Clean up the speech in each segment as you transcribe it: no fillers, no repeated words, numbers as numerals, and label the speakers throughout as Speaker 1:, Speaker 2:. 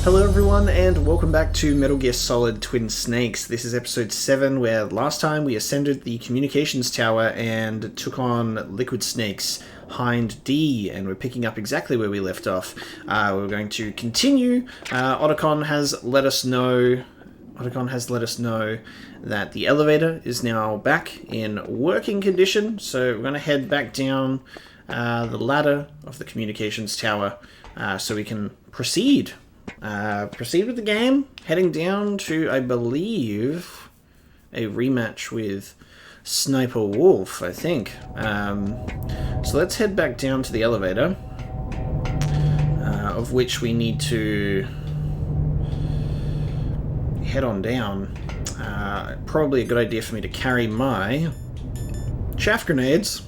Speaker 1: Hello everyone, and welcome back to Metal Gear Solid Twin Snakes. This is episode 7, where last time we ascended the communications tower and took on Liquid Snake's Hind D, and we're picking up exactly where we left off. We're going to continue. Otacon has let us know that the elevator is now back in working condition, so we're going to head back down the ladder of the communications tower so we can proceed with the game, heading down to, I believe, a rematch with Sniper Wolf, I think. So let's head back down to the elevator, of which we need to head on down. Probably a good idea for me to carry my chaff grenades,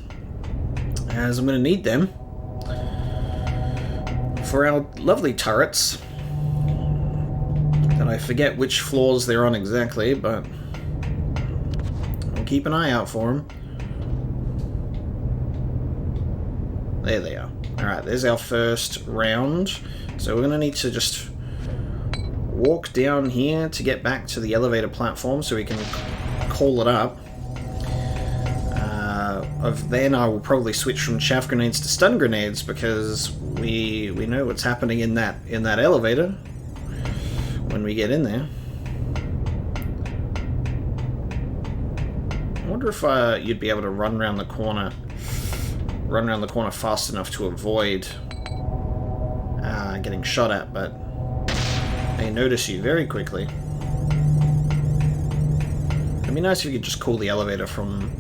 Speaker 1: as I'm going to need them for our lovely turrets. And I forget which floors they're on exactly, but I'll keep an eye out for them. There they are. Alright, there's our first round. So we're going to need to just walk down here to get back to the elevator platform so we can call it up. Then I will probably switch from chaff grenades to stun grenades, because we know what's happening in that elevator when we get in there. I wonder if you'd be able to run around the corner fast enough to avoid getting shot at, but they notice you very quickly. It'd be nice if you could just call the elevator from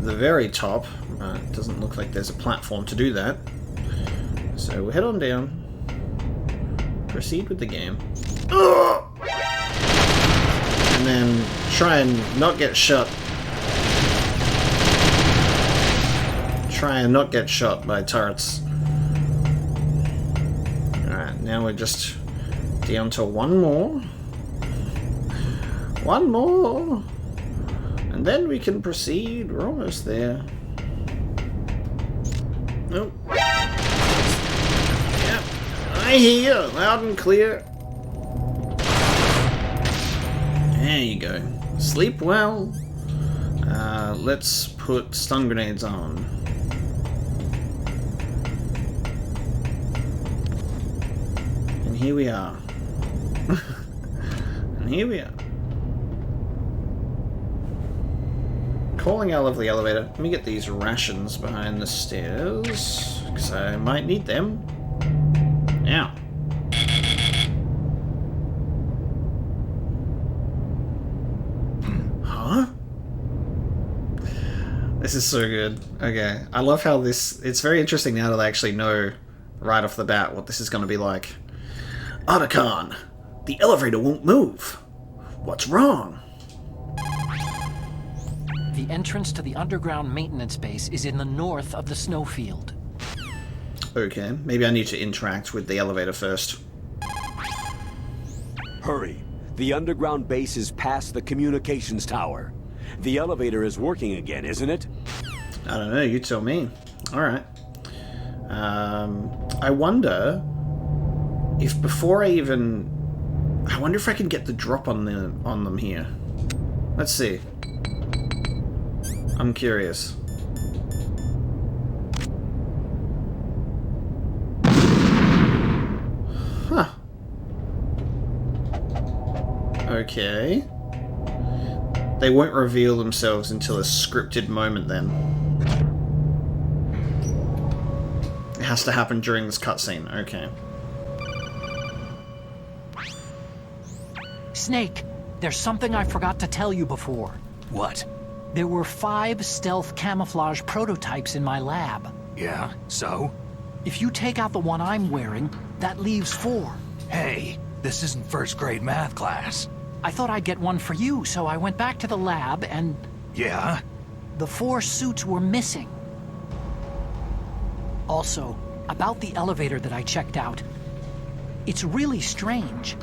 Speaker 1: the very top. It doesn't look like there's a platform to do that. So we'll head on down. Proceed with the game. And then try and not get shot. Try and not get shot by turrets. Alright, now we're just down to one more. One more. And then we can proceed. We're almost there. Nope. Yep. I hear you loud and clear. There you go. Sleep well. Let's put stun grenades on. And here we are. And here we are. Calling our lovely elevator. Let me get these rations behind the stairs, because I might need them. Now. Huh? This is so good. Okay. I love how it's very interesting now that I actually know right off the bat what this is going to be like. Otacon, the elevator won't move. What's wrong?
Speaker 2: The entrance to the underground maintenance base is in the north of the snowfield.
Speaker 1: Okay, maybe I need to interact with the elevator first.
Speaker 3: Hurry. The underground base is past the communications tower. The elevator is working again, isn't it?
Speaker 1: I don't know, you tell me. Alright. I wonder if before I wonder if I can get the drop on them here. Let's see. I'm curious. Huh. Okay. They won't reveal themselves until a scripted moment then. It has to happen during this cutscene. Okay.
Speaker 2: Snake, there's something I forgot to tell you before.
Speaker 3: What?
Speaker 2: There were 5 stealth camouflage prototypes in my lab.
Speaker 3: Yeah, so?
Speaker 2: If you take out the one I'm wearing, that leaves 4.
Speaker 4: Hey, this isn't first grade math class.
Speaker 2: I thought I'd get one for you, so I went back to the lab and...
Speaker 4: Yeah?
Speaker 2: The 4 suits were missing. Also, about the elevator that I checked out. It's really strange.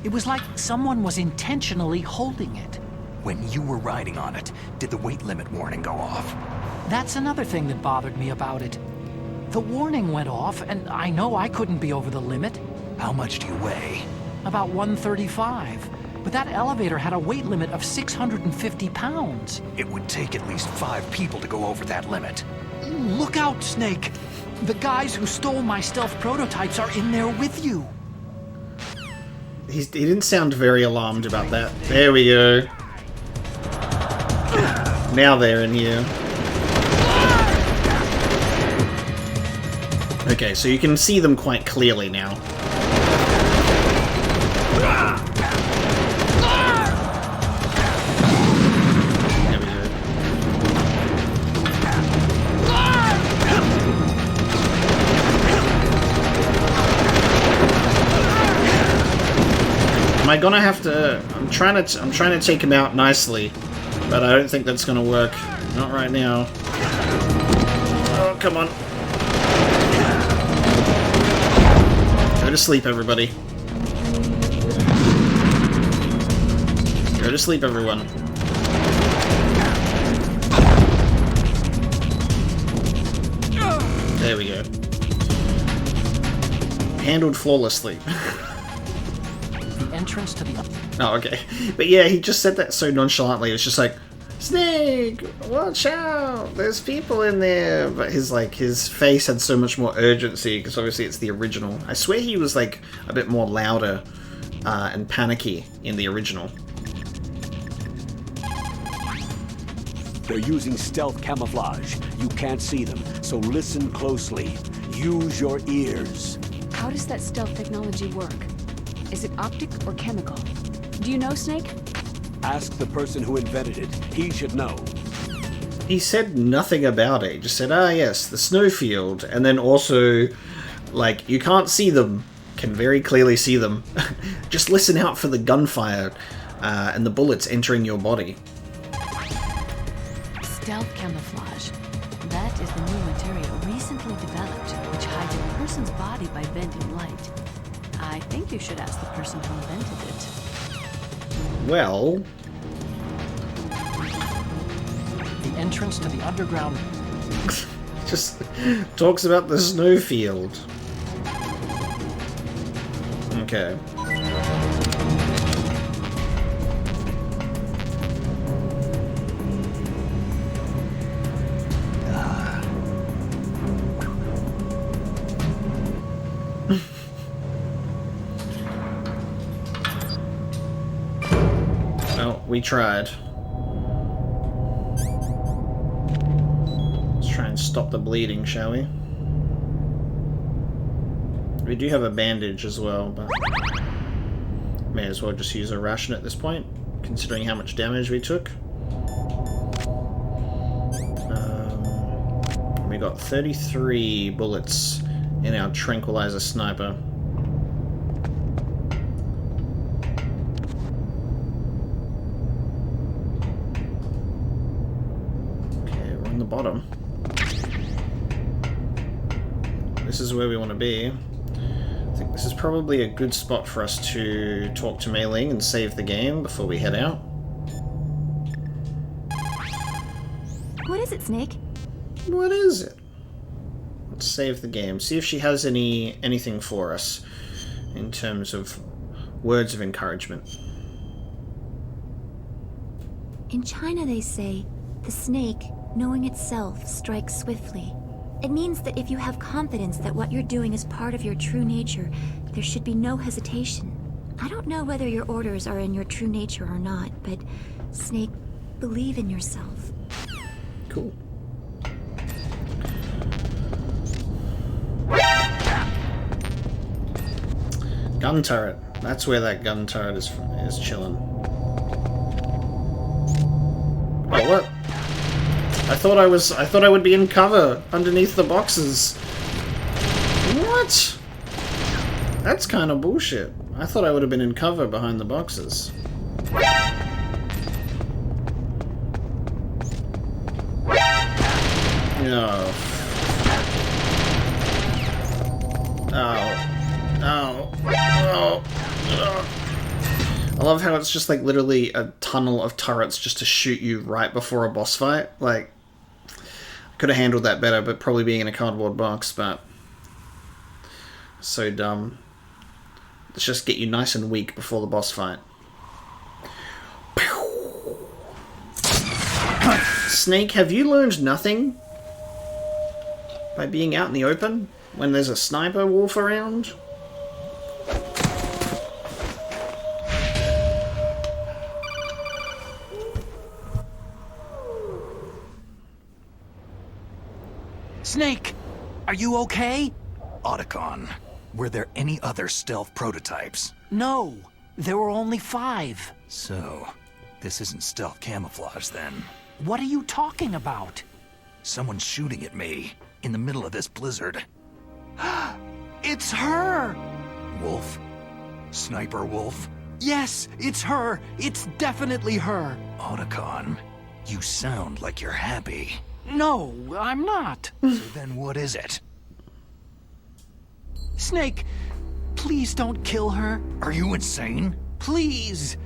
Speaker 2: It was like someone was intentionally holding it.
Speaker 4: When you were riding on it, did the weight limit warning go off?
Speaker 2: That's another thing that bothered me about it. The warning went off, and I know I couldn't be over the limit.
Speaker 4: How much do you weigh?
Speaker 2: About 135. But that elevator had a weight limit of 650 pounds.
Speaker 4: It would take at least 5 people to go over that limit.
Speaker 2: Look out, Snake! The guys who stole my stealth prototypes are in there with you.
Speaker 1: He didn't sound very alarmed about that. There we go. Now they're in here. Okay, so you can see them quite clearly now. There we go. Am I gonna have to? I'm trying to take him out nicely, but I don't think that's gonna work. Not right now. Oh, come on. Go to sleep, everybody. Go to sleep, everyone. There we go. Handled flawlessly.
Speaker 2: The entrance to the...
Speaker 1: Oh, okay. But yeah, he just said that so nonchalantly. It was just like, Snake, watch out! There's people in there. But his face had so much more urgency because obviously it's the original. I swear he was like a bit more louder and panicky in the original.
Speaker 3: They're using stealth camouflage. You can't see them, so listen closely. Use your ears.
Speaker 5: How does that stealth technology work? Is it optic or chemical? Do you know, Snake?
Speaker 3: Ask the person who invented it. He should know.
Speaker 1: He said nothing about it. He just said, ah, yes, the snowfield. And then also, like, you can't see them. Can very clearly see them. Just listen out for the gunfire and the bullets entering your body.
Speaker 5: Stealth camouflage. That is the new material recently developed, which hides a person's body by bending light. I think you should ask the person who invented it.
Speaker 1: Well...
Speaker 2: The entrance to the underground...
Speaker 1: just talks about the snowfield. Okay. Well, we tried. Let's try and stop the bleeding, shall we? We do have a bandage as well, but may as well just use a ration at this point, considering how much damage we took. We got 33 bullets in our tranquilizer sniper. Okay, we're on the bottom. This is where we want to be. I think this is probably a good spot for us to talk to Mei Ling and save the game before we head out.
Speaker 6: What is it, Snake?
Speaker 1: What is it? Let's save the game. See if she has anything for us in terms of words of encouragement.
Speaker 6: In China they say, the snake, knowing itself, strikes swiftly. It means that if you have confidence that what you're doing is part of your true nature, there should be no hesitation. I don't know whether your orders are in your true nature or not, but, Snake, believe in yourself.
Speaker 1: Cool. Gun turret. That's where that gun turret is chilling. Oh, what? I thought I would be in cover underneath the boxes. What? That's kind of bullshit. I thought I would have been in cover behind the boxes. Oh. Oh. Oh. Oh. Oh. I love how it's just like literally a tunnel of turrets just to shoot you right before a boss fight. Like, I could have handled that better, but probably being in a cardboard box, but so dumb. Let's just get you nice and weak before the boss fight. Snake, have you learned nothing by being out in the open when there's a sniper wolf around?
Speaker 2: Snake, are you okay?
Speaker 4: Otacon, were there any other stealth prototypes?
Speaker 2: No, there were only 5.
Speaker 4: So, this isn't stealth camouflage then.
Speaker 2: What are you talking about?
Speaker 4: Someone's shooting at me in the middle of this blizzard.
Speaker 2: It's her!
Speaker 4: Wolf? Sniper Wolf?
Speaker 2: Yes, it's her. It's definitely her.
Speaker 4: Otacon, you sound like you're happy.
Speaker 2: No, I'm not.
Speaker 4: So then what is it?
Speaker 2: Snake, please don't kill her.
Speaker 4: Are you insane?
Speaker 2: Please.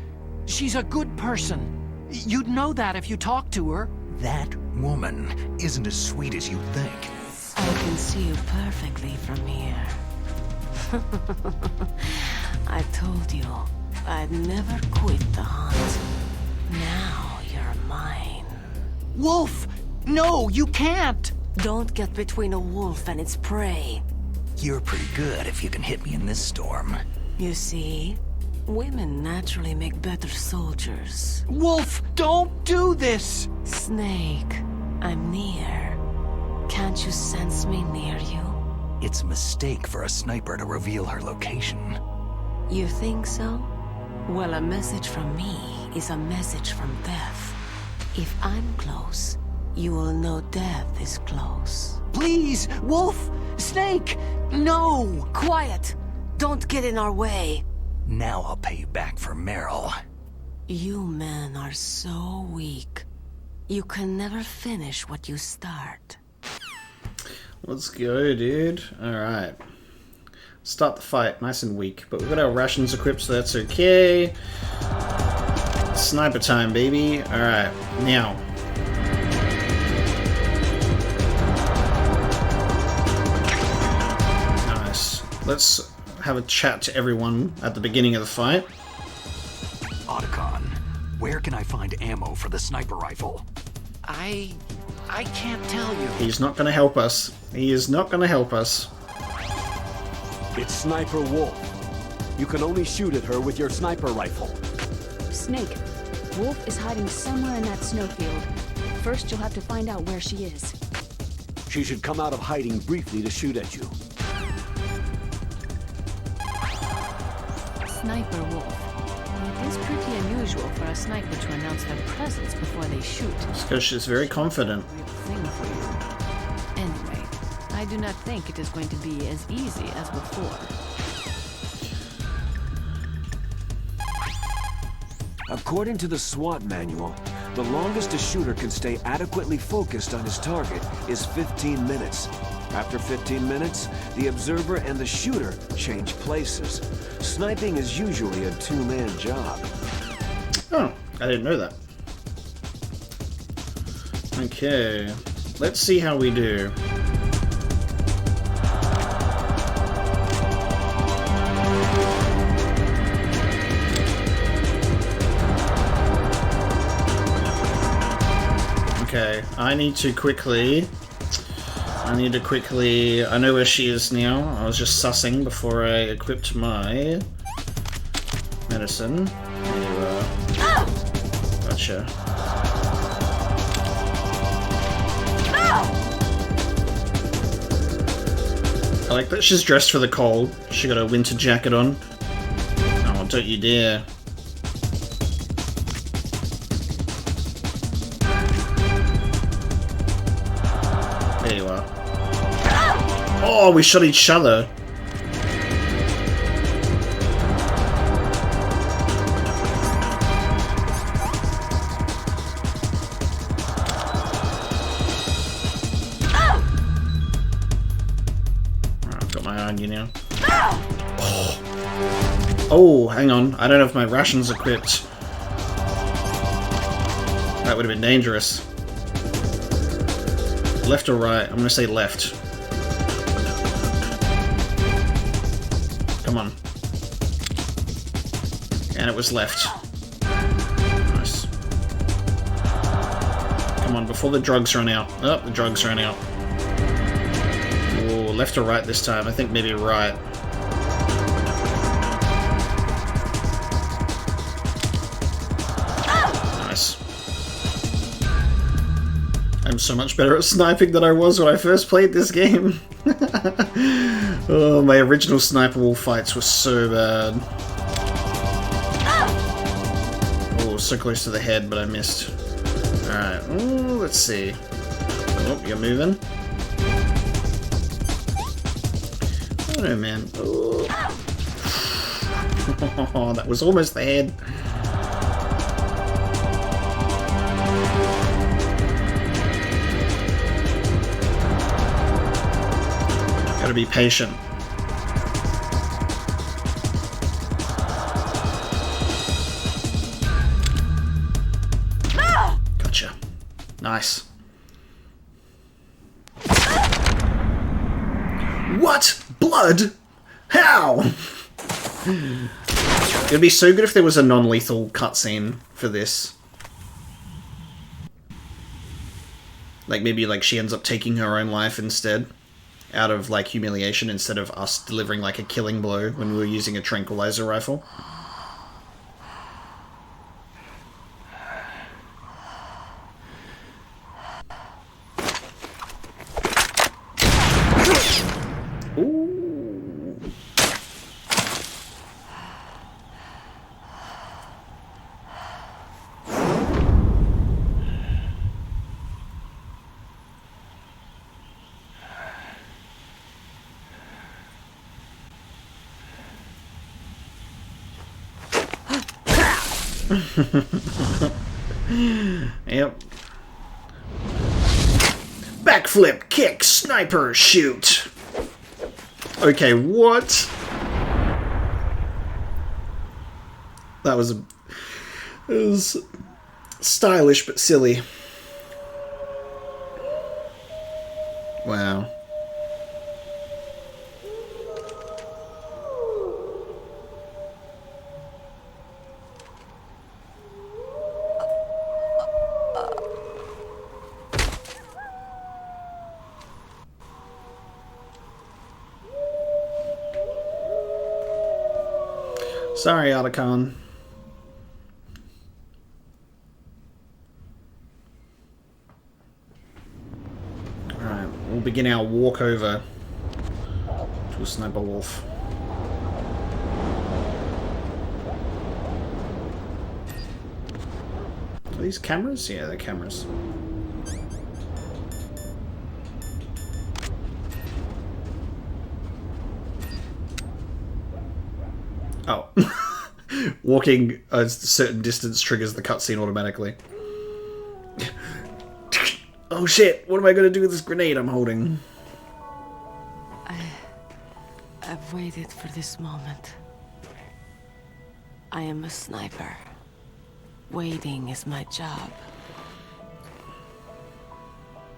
Speaker 2: She's a good person. You'd know that if you talked to her.
Speaker 4: That woman isn't as sweet as you think.
Speaker 5: I can see you perfectly from here. I told you I'd never quit the hunt. Now you're mine.
Speaker 2: Wolf! No, you can't!
Speaker 5: Don't get between a wolf and its prey.
Speaker 4: You're pretty good if you can hit me in this storm.
Speaker 5: You see, women naturally make better soldiers.
Speaker 2: Wolf, don't do this!
Speaker 5: Snake, I'm near. Can't you sense me near you?
Speaker 4: It's a mistake for a sniper to reveal her location.
Speaker 5: You think so? Well, a message from me is a message from death. If I'm close, you will know death is close.
Speaker 2: Please, Wolf! Snake! No!
Speaker 5: Quiet! Don't get in our way.
Speaker 4: Now I'll pay you back for Meryl.
Speaker 5: You men are so weak. You can never finish what you start.
Speaker 1: Let's go, dude. Alright. Start the fight nice and weak, but we've got our rations equipped, so that's okay. Sniper time, baby. Alright, now. Nice. Let's have a chat to everyone at the beginning of the fight.
Speaker 4: Otacon, where can I find ammo for the sniper rifle?
Speaker 2: I can't tell you.
Speaker 1: He's not going to help us. He is not going to help us.
Speaker 3: It's Sniper Wolf. You can only shoot at her with your sniper rifle.
Speaker 7: Snake, Wolf is hiding somewhere in that snowfield. First, you'll have to find out where she is.
Speaker 3: She should come out of hiding briefly to shoot at you.
Speaker 7: Sniper Wolf. It is pretty unusual for a sniper to announce their presence before they shoot.
Speaker 1: It's because she's very confident.
Speaker 7: Thing for you. Anyway, I do not think it is going to be as easy as before.
Speaker 8: According to the SWAT manual, the longest a shooter can stay adequately focused on his target is 15 minutes. After 15 minutes, the observer and the shooter change places. Sniping is usually a two-man job.
Speaker 1: Oh, I didn't know that. Okay, let's see how we do. Okay, I need to quickly, I know where she is now. I was just sussing before I equipped my medicine. There you are. Gotcha. I like that she's dressed for the cold. She got a winter jacket on. Oh, don't you dare. There you are. Oh, we shot each other. I've got my eye on you now. Oh, hang on. I don't know if my ration's equipped. That would have been dangerous. Left or right? I'm gonna say left. Come on. And it was left. Nice. Come on, before the drugs run out. Oh, the drugs ran out. Oh, left or right this time? I think maybe right. Nice. I'm so much better at sniping than I was when I first played this game. Oh, my original Sniper Wolf fights were so bad. Oh, so close to the head, but I missed. Alright, let's see. Oh, you're moving. Oh no, man. Oh. Oh, that was almost the head. Gotta be patient. Gotcha. Nice. What? Blood? How? It'd be so good if there was a non-lethal cutscene for this. Like maybe like she ends up taking her own life instead. Out of like humiliation instead of us delivering like a killing blow when we were using a tranquilizer rifle. Ooh. Yep. Backflip, kick, sniper, shoot. Okay, what? That was it was stylish but silly. Wow. Sorry, Otacon. Alright, we'll begin our walk over to a Sniper Wolf. Are these cameras? Yeah, they're cameras. Oh. Walking a certain distance triggers the cutscene automatically. Oh shit, what am I going to do with this grenade I'm holding?
Speaker 5: I've waited for this moment. I am a sniper. Waiting is my job.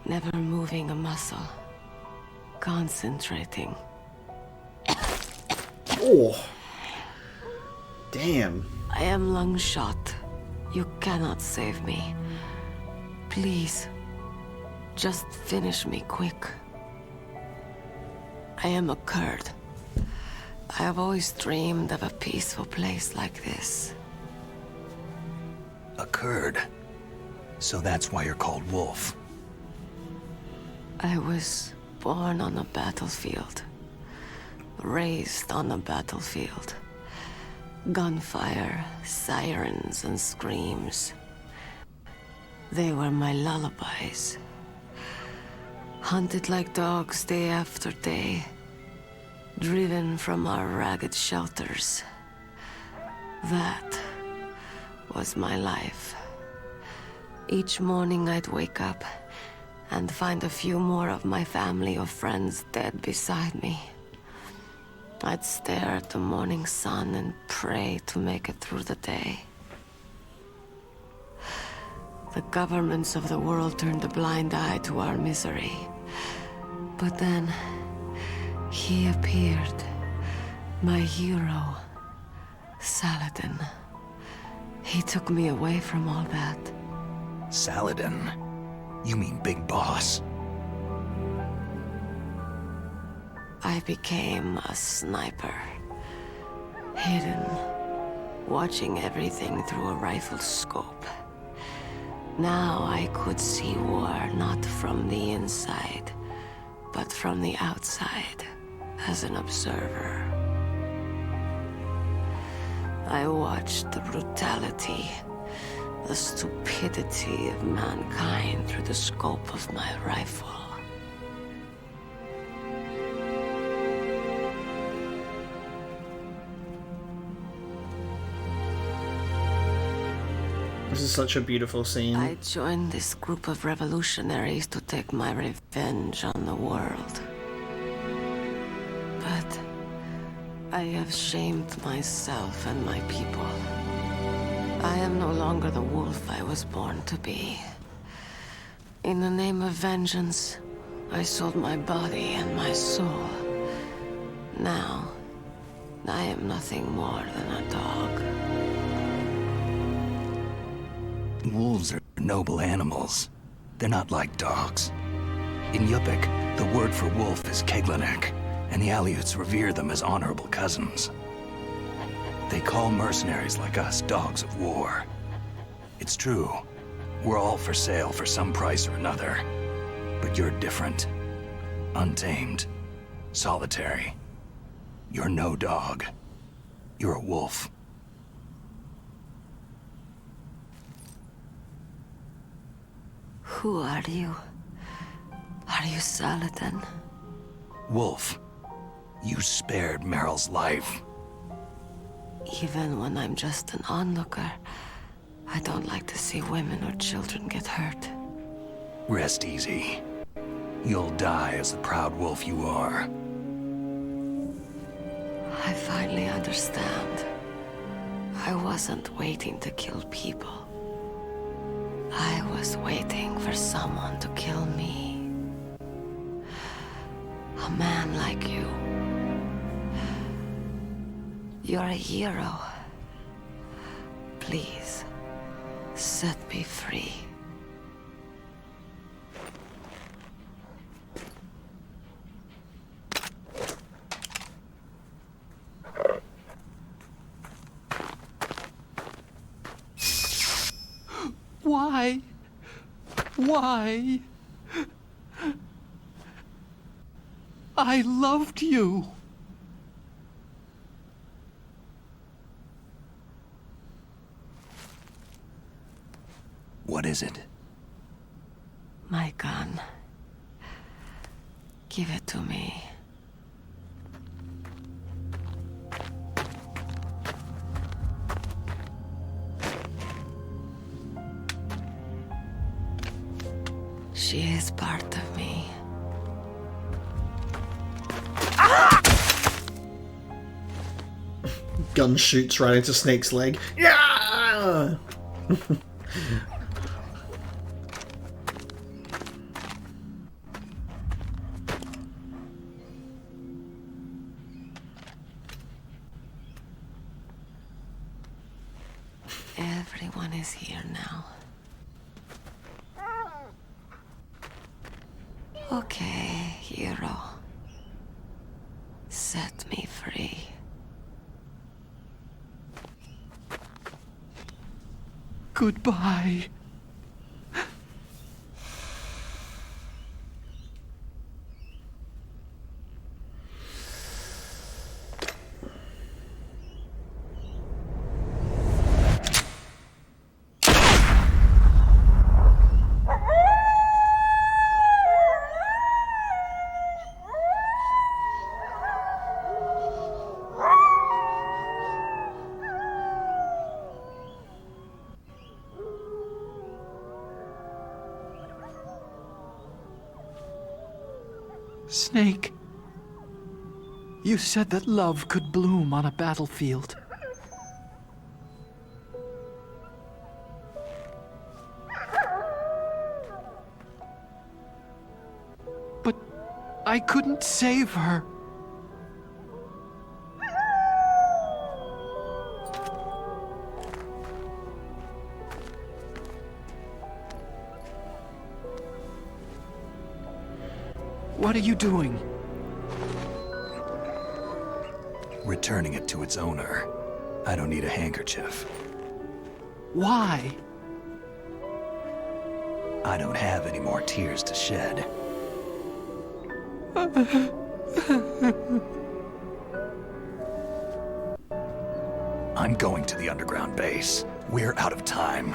Speaker 5: Never moving a muscle. Concentrating.
Speaker 1: Oh. Damn.
Speaker 5: I am lung shot. You cannot save me. Please, just finish me quick. I am a Kurd. I have always dreamed of a peaceful place like this.
Speaker 4: A Kurd. So that's why you're called Wolf.
Speaker 5: I was born on a battlefield. Raised on a battlefield. Gunfire, sirens, and screams. They were my lullabies. Hunted like dogs day after day. Driven from our ragged shelters. That was my life. Each morning I'd wake up and find a few more of my family or friends dead beside me. I'd stare at the morning sun and pray to make it through the day. The governments of the world turned a blind eye to our misery. But then, he appeared. My hero, Saladin. He took me away from all that.
Speaker 4: Saladin? You mean Big Boss?
Speaker 5: I became a sniper. Hidden, watching everything through a rifle scope. Now I could see war not from the inside, but from the outside, as an observer. I watched the brutality, the stupidity of mankind through the scope of my rifle.
Speaker 1: This is such a beautiful scene.
Speaker 5: I joined this group of revolutionaries to take my revenge on the world. But I have shamed myself and my people. I am no longer the wolf I was born to be. In the name of vengeance, I sold my body and my soul. Now, I am nothing more than a dog.
Speaker 4: Wolves are noble animals. They're not like dogs. In Yupik, the word for wolf is Keglanek, and the Aleuts revere them as honorable cousins. They call mercenaries like us dogs of war. It's true. We're all for sale for some price or another. But you're different. Untamed. Solitary. You're no dog. You're a wolf.
Speaker 5: Who are you? Are you Saladin?
Speaker 4: Wolf. You spared Meryl's life.
Speaker 5: Even when I'm just an onlooker, I don't like to see women or children get hurt.
Speaker 4: Rest easy. You'll die as the proud wolf you are.
Speaker 5: I finally understand. I wasn't waiting to kill people. I was waiting for someone to kill me. A man like you. You're a hero. Please, set me free.
Speaker 2: Why? Why? I loved you.
Speaker 4: What is it?
Speaker 5: My gun. Give it to me. She is part of me.
Speaker 1: Gun shoots right into Snake's leg. Yeah!
Speaker 5: Everyone is here now. Okay, hero. Set me free.
Speaker 2: Goodbye. Snake, you said that love could bloom on a battlefield. But I couldn't save her. What are you doing?
Speaker 4: Returning it to its owner. I don't need a handkerchief.
Speaker 2: Why?
Speaker 4: I don't have any more tears to shed. I'm going to the underground base. We're out of time.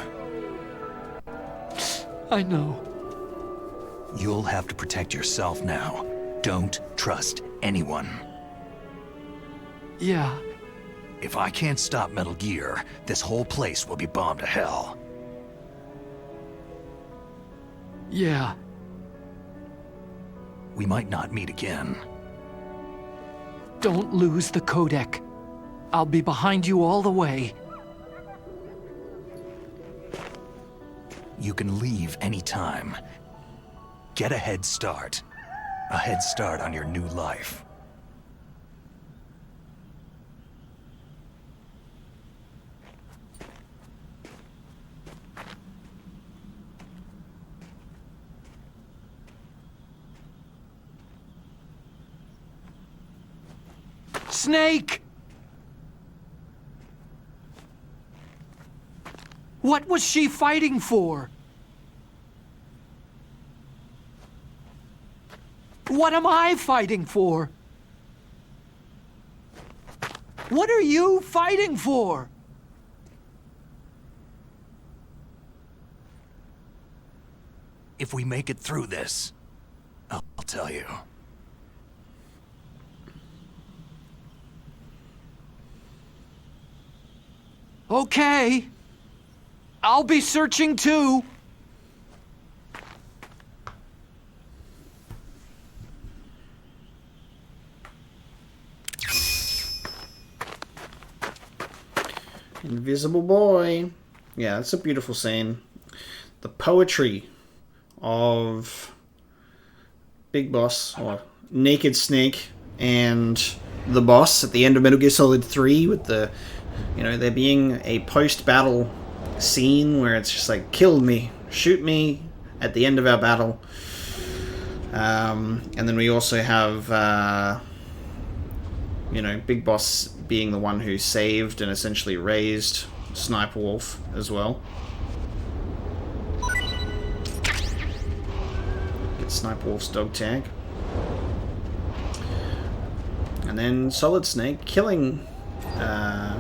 Speaker 2: I know.
Speaker 4: You'll have to protect yourself now. Don't trust anyone.
Speaker 2: Yeah.
Speaker 4: If I can't stop Metal Gear, this whole place will be bombed to hell.
Speaker 2: Yeah.
Speaker 4: We might not meet again.
Speaker 2: Don't lose the codec. I'll be behind you all the way.
Speaker 4: You can leave anytime. Get a head start. A head start on your new life.
Speaker 2: Snake! What was she fighting for? What am I fighting for? What are you fighting for?
Speaker 4: If we make it through this, I'll tell you.
Speaker 2: Okay. I'll be searching too.
Speaker 1: Invisible boy. Yeah, that's a beautiful scene. The poetry of Big Boss, or Naked Snake, and the boss at the end of Metal Gear Solid 3 with the, you know, there being a post-battle scene where it's just like, kill me, shoot me at the end of our battle. And then we also have, you know, Big Boss being the one who saved and essentially raised Sniper Wolf as well. Get Sniper Wolf's dog tag. And then Solid Snake killing her.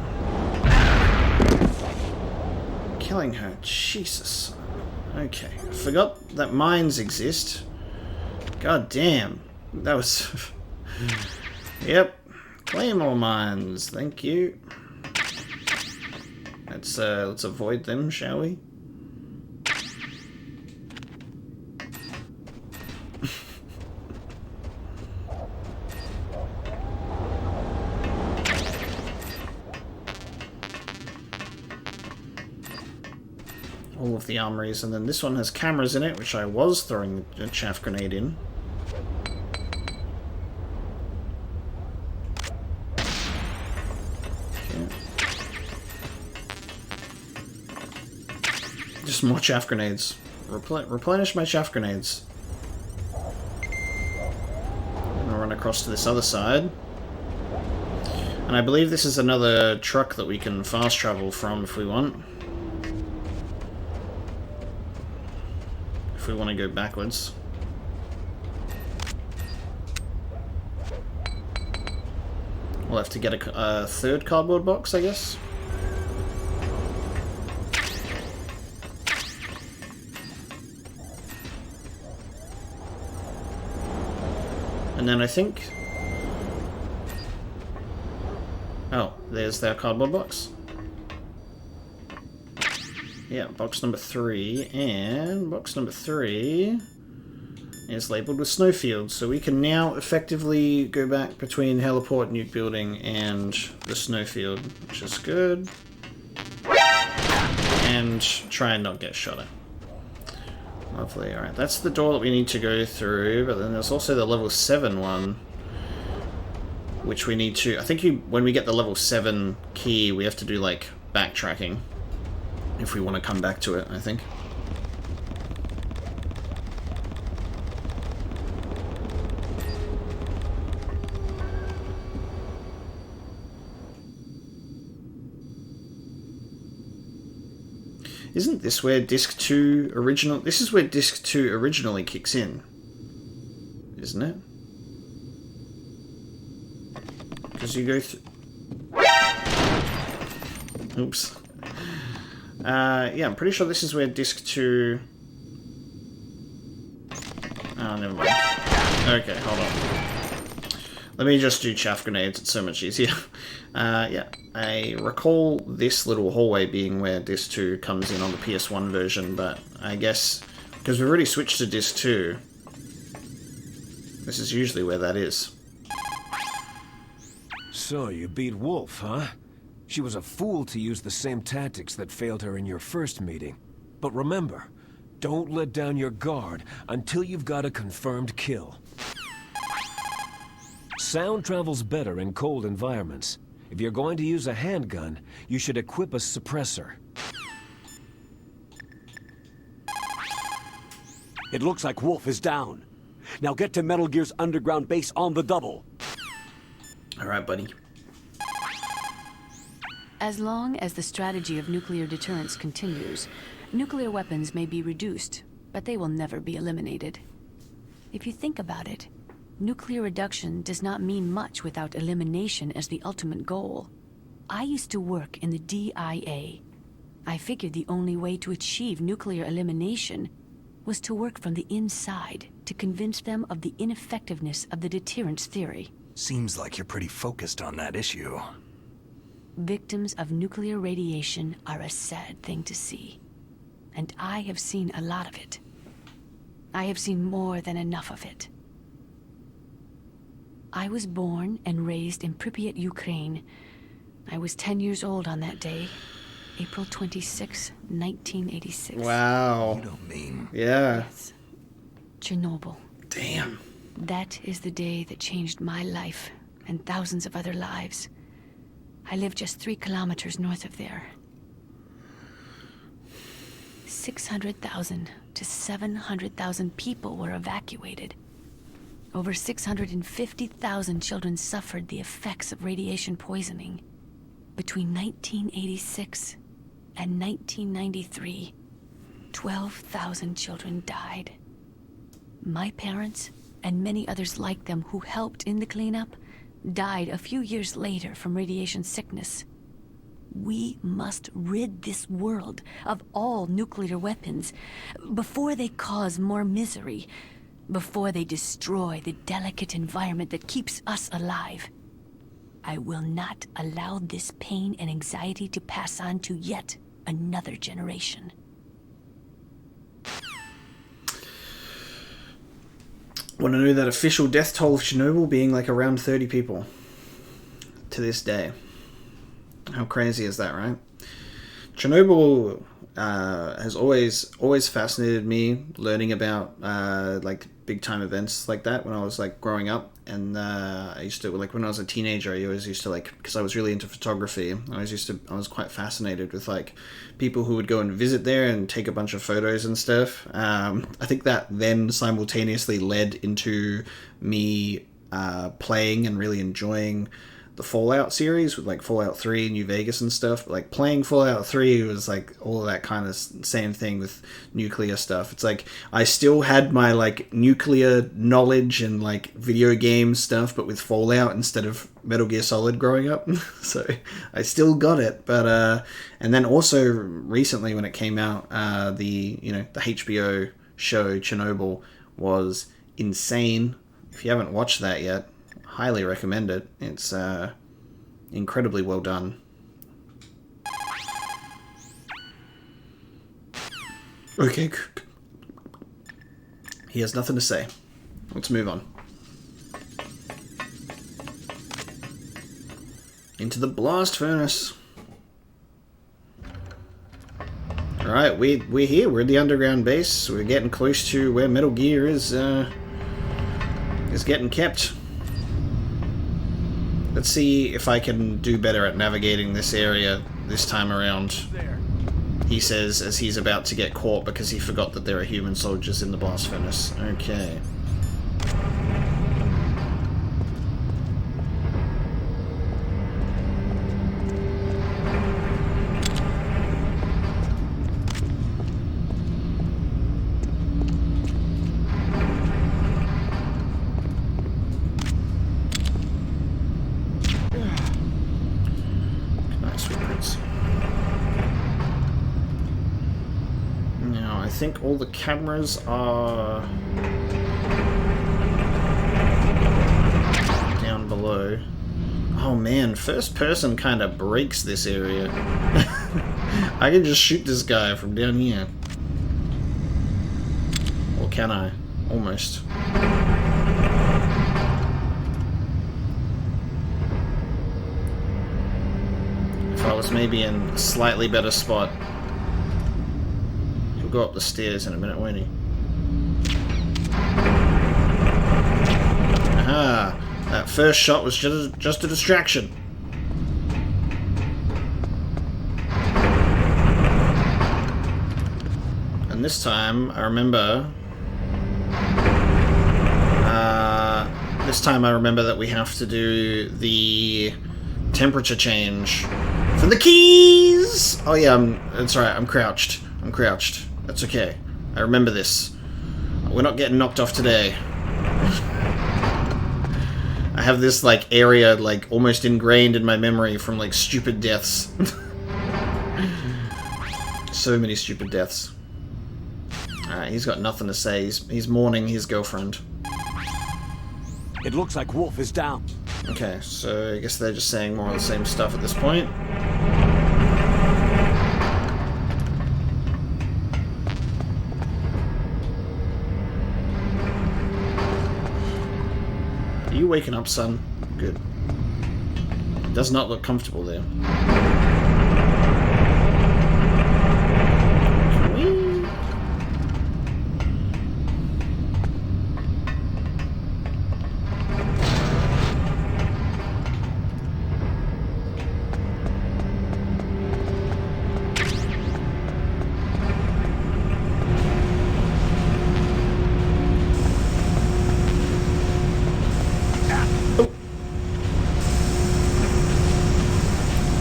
Speaker 1: Jesus. Okay. I forgot that mines exist. God damn. That was... Yep. Claymore mines. Thank you. Let's avoid them, shall we? All of the armories, and then this one has cameras in it, which I was throwing a chaff grenade in. Okay. Just more chaff grenades. Replenish my chaff grenades. I'm gonna run across to this other side. And I believe this is another truck that we can fast travel from if we want. If we want to go backwards. We'll have to get a third cardboard box, I guess. And then I think... Oh, there's their cardboard box. Yeah, box number 3, and box number 3 is labelled with snowfields, so we can now effectively go back between heliport, nuke building, and the snowfield, which is good. And try and not get shot at. Lovely, alright, that's the door that we need to go through, but then there's also the level 7 one, which we need to... I think when we get the level 7 key, we have to do, like, backtracking. If we want to come back to it, I think. Isn't this where Disc 2 original... This is where Disc 2 originally kicks in. Isn't it? Because you go through... Oops. Yeah, I'm pretty sure this is where Disc 2... Oh, never mind. Okay, hold on. Let me just do chaff grenades, it's so much easier. Yeah, I recall this little hallway being where Disc 2 comes in on the PS1 version, but I guess, because we've already switched to Disc 2, this is usually where that is.
Speaker 8: So, you beat Wolf, huh? She was a fool to use the same tactics that failed her in your first meeting. But remember, don't let down your guard until you've got a confirmed kill. Sound travels better in cold environments. If you're going to use a handgun, you should equip a suppressor.
Speaker 3: It looks like Wolf is down. Now get to Metal Gear's underground base on the double.
Speaker 1: Alright, buddy.
Speaker 7: As long as the strategy of nuclear deterrence continues, nuclear weapons may be reduced, but they will never be eliminated. If you think about it, nuclear reduction does not mean much without elimination as the ultimate goal. I used to work in the DIA. I figured the only way to achieve nuclear elimination was to work from the inside to convince them of the ineffectiveness of the deterrence theory.
Speaker 4: Seems like you're pretty focused on that issue.
Speaker 7: Victims of nuclear radiation are a sad thing to see. And I have seen a lot of it. I have seen more than enough of it. I was born and raised in Pripyat, Ukraine. I was 10 years old on that day, April 26, 1986.
Speaker 1: Wow.
Speaker 4: You don't mean...
Speaker 1: Yeah.
Speaker 7: Yes. Chernobyl.
Speaker 1: Damn.
Speaker 7: That is the day that changed my life and thousands of other lives. I live just 3 kilometers north of there. 600,000 to 700,000 people were evacuated. Over 650,000 children suffered the effects of radiation poisoning. Between 1986 and 1993, 12,000 children died. My parents, and many others like them who helped in the cleanup, died a few years later from radiation sickness. We must rid this world of all nuclear weapons before they cause more misery, before they destroy the delicate environment that keeps us alive. I will not allow this pain and anxiety to pass on to yet another generation.
Speaker 1: Want to know that official death toll of Chernobyl being like around 30 people to this day. How crazy is that, right? Chernobyl has always fascinated me, learning about like big time events like that when I was like growing up. And I used to, like, when I was a teenager, I always used to, like, because I was really into photography, I was quite fascinated with like people who would go and visit there and take a bunch of photos and stuff. I think that then simultaneously led into me playing and really enjoying the Fallout series with like Fallout 3, New Vegas and stuff. But, like, playing Fallout 3 was like all of that kind of same thing with nuclear stuff. It's like I still had my like nuclear knowledge and like video game stuff, but with Fallout instead of Metal Gear Solid growing up. So I still got it. But and then also recently when it came out, the HBO show Chernobyl was insane. If you haven't watched that yet, highly recommend it. It's incredibly well done. Okay. He has nothing to say. Let's move on. Into the blast furnace. Alright, we're here. We're at the underground base. We're getting close to where Metal Gear is getting kept. Let's see if I can do better at navigating this area this time around. He says as he's about to get caught because he forgot that there are human soldiers in the blast furnace. Okay. think all the cameras are down below. Oh man, first person kind of breaks this area. I can just shoot this guy from down here. Or can I? Almost. If I was maybe in a slightly better spot. He'll go up the stairs in a minute, won't he? Aha! That first shot was just a distraction. And this time, I remember... that we have to do the temperature change for the keys! Oh yeah, that's right, I'm crouched. That's okay. I remember this. We're not getting knocked off today. I have this, like, area, like, almost ingrained in my memory from, like, stupid deaths. So many stupid deaths. Alright, he's got nothing to say. He's mourning his girlfriend.
Speaker 3: It looks like Wolf is down.
Speaker 1: Okay, so I guess they're just saying more of the same stuff at this point. Are you waking up, son? Good. Does not look comfortable there. Can we...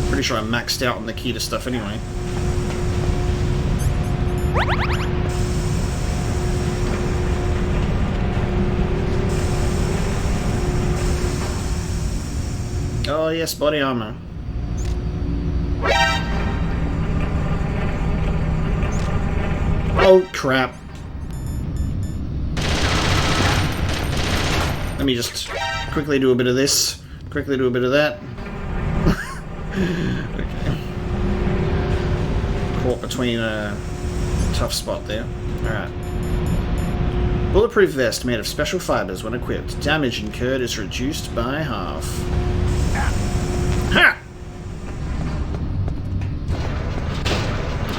Speaker 1: Pretty sure I'm maxed out on the key to stuff anyway. Oh yes, body armor. Oh crap. Let me just quickly do a bit of this, quickly do a bit of that. Okay. Caught between a tough spot there. Alright. Bulletproof vest made of special fibers when equipped. Damage incurred is reduced by half. Ha!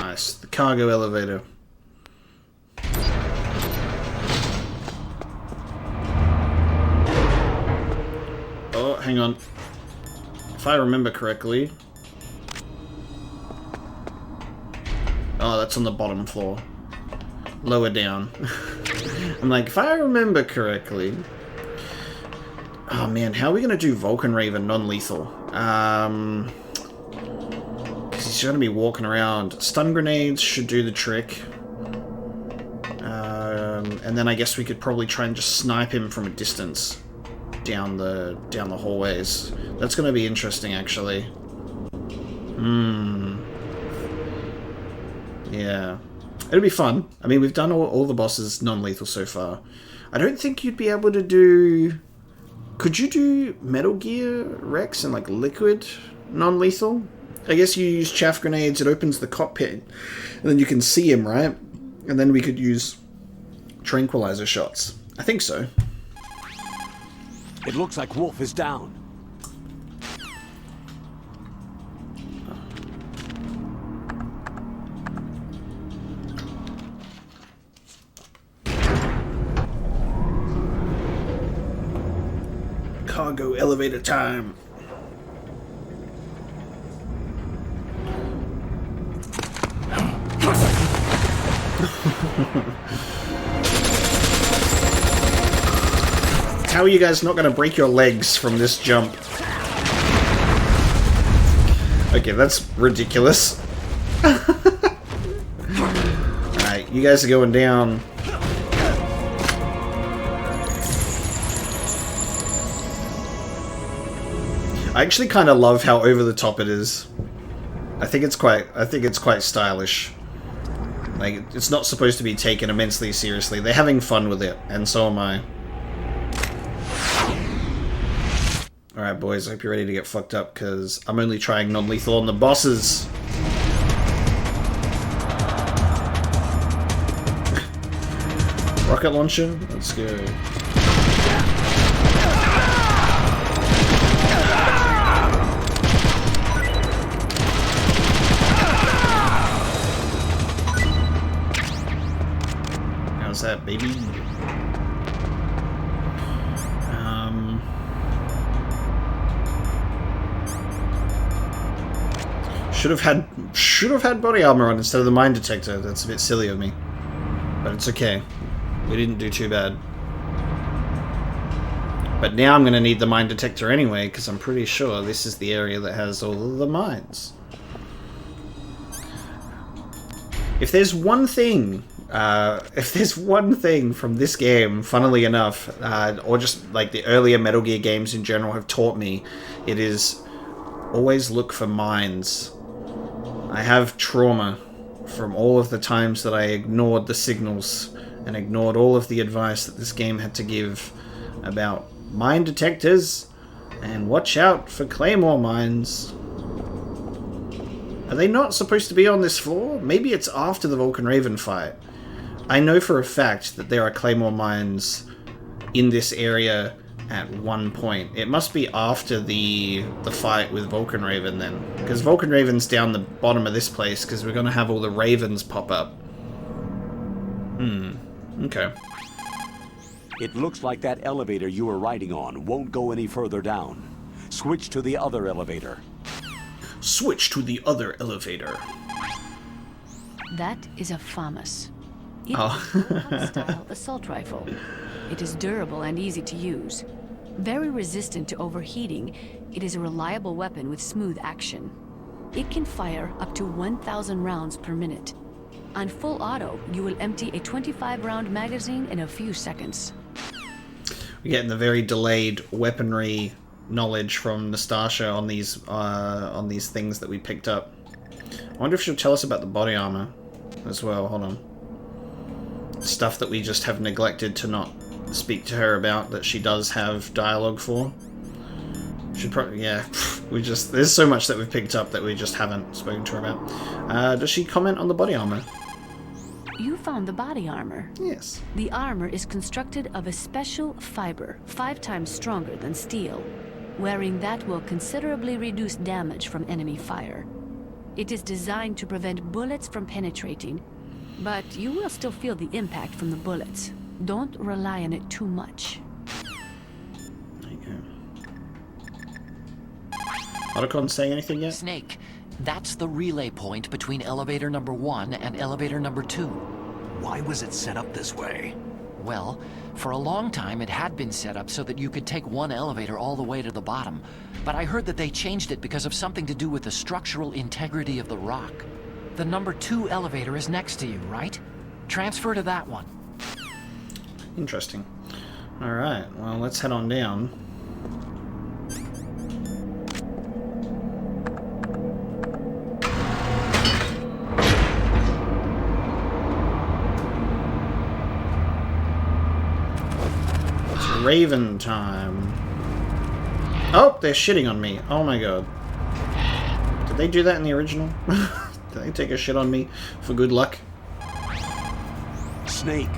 Speaker 1: Nice. The cargo elevator. Oh, hang on. If I remember correctly... Oh, that's on the bottom floor. Lower down. I'm like, if I remember correctly... Oh man, how are we going to do Vulcan Raven non-lethal? Because he's going to be walking around. Stun grenades should do the trick. And then I guess we could probably try and just snipe him from a distance. Down the hallways. That's going to be interesting, actually. Yeah. It'll be fun. I mean, we've done all the bosses non-lethal so far. I don't think you'd be able to do... Could you do Metal Gear Rex and, like, Liquid non-lethal? I guess you use chaff grenades, it opens the cockpit, and then you can see him, right? And then we could use tranquilizer shots. I think so.
Speaker 3: It looks like Wolf is down.
Speaker 1: Cargo elevator time. How are you guys not going to break your legs from this jump? Okay, that's ridiculous. Alright, you guys are going down. I actually kind of love how over the top it is. I think it's quite stylish. Like, it's not supposed to be taken immensely seriously. They're having fun with it, and so am I. Alright, boys, I hope you're ready to get fucked up, because I'm only trying non-lethal on the bosses. Rocket launcher? Let's go. How's that, baby? Should have had body armor on instead of the mine detector. That's a bit silly of me, but it's okay. We didn't do too bad. But now I'm going to need the mine detector anyway, because I'm pretty sure this is the area that has all of the mines. If there's one thing from this game, funnily enough, or just like the earlier Metal Gear games in general have taught me, it is always look for mines. I have trauma from all of the times that I ignored the signals and ignored all of the advice that this game had to give about mine detectors and watch out for claymore mines. Are they not supposed to be on this floor? Maybe it's after the Vulcan Raven fight. I know for a fact that there are claymore mines in this area at one point. It must be after the fight with Vulcan Raven then, because Vulcan Raven's down the bottom of this place, because we're going to have all the ravens pop up. Okay.
Speaker 3: It looks like that elevator you were riding on won't go any further down. Switch to the other elevator.
Speaker 1: Switch to the other elevator.
Speaker 7: That is a FAMAS. It
Speaker 1: Oh.
Speaker 7: is a Vulcan-style assault rifle. It is durable and easy to use. Very resistant to overheating, it is a reliable weapon with smooth action. It can fire up to 1,000 rounds per minute. On full auto, you will empty a 25-round magazine in a few seconds.
Speaker 1: We're getting the very delayed weaponry knowledge from Nastasha on these things that we picked up. I wonder if she'll tell us about the body armor as well. Hold on. Stuff that we just have neglected to not speak to her about, that she does have dialogue for. Should probably, yeah. There's so much that we've picked up that we just haven't spoken to her about. Does she comment on the body armor?
Speaker 7: You found the body armor.
Speaker 1: Yes.
Speaker 7: The armor is constructed of a special fiber, 5 times stronger than steel. Wearing that will considerably reduce damage from enemy fire. It is designed to prevent bullets from penetrating, but you will still feel the impact from the bullets. Don't rely on it too much.
Speaker 1: There you go. Otacon saying anything yet?
Speaker 2: Snake, that's the relay point between elevator number 1 and elevator number 2.
Speaker 4: Why was it set up this way?
Speaker 2: Well, for a long time it had been set up so that you could take one elevator all the way to the bottom. But I heard that they changed it because of something to do with the structural integrity of the rock. The number 2 elevator is next to you, right? Transfer to that one.
Speaker 1: Interesting. Alright, well, let's head on down. It's Raven time. Oh, they're shitting on me. Oh my god. Did they do that in the original? Did they take a shit on me for good luck?
Speaker 3: Snake,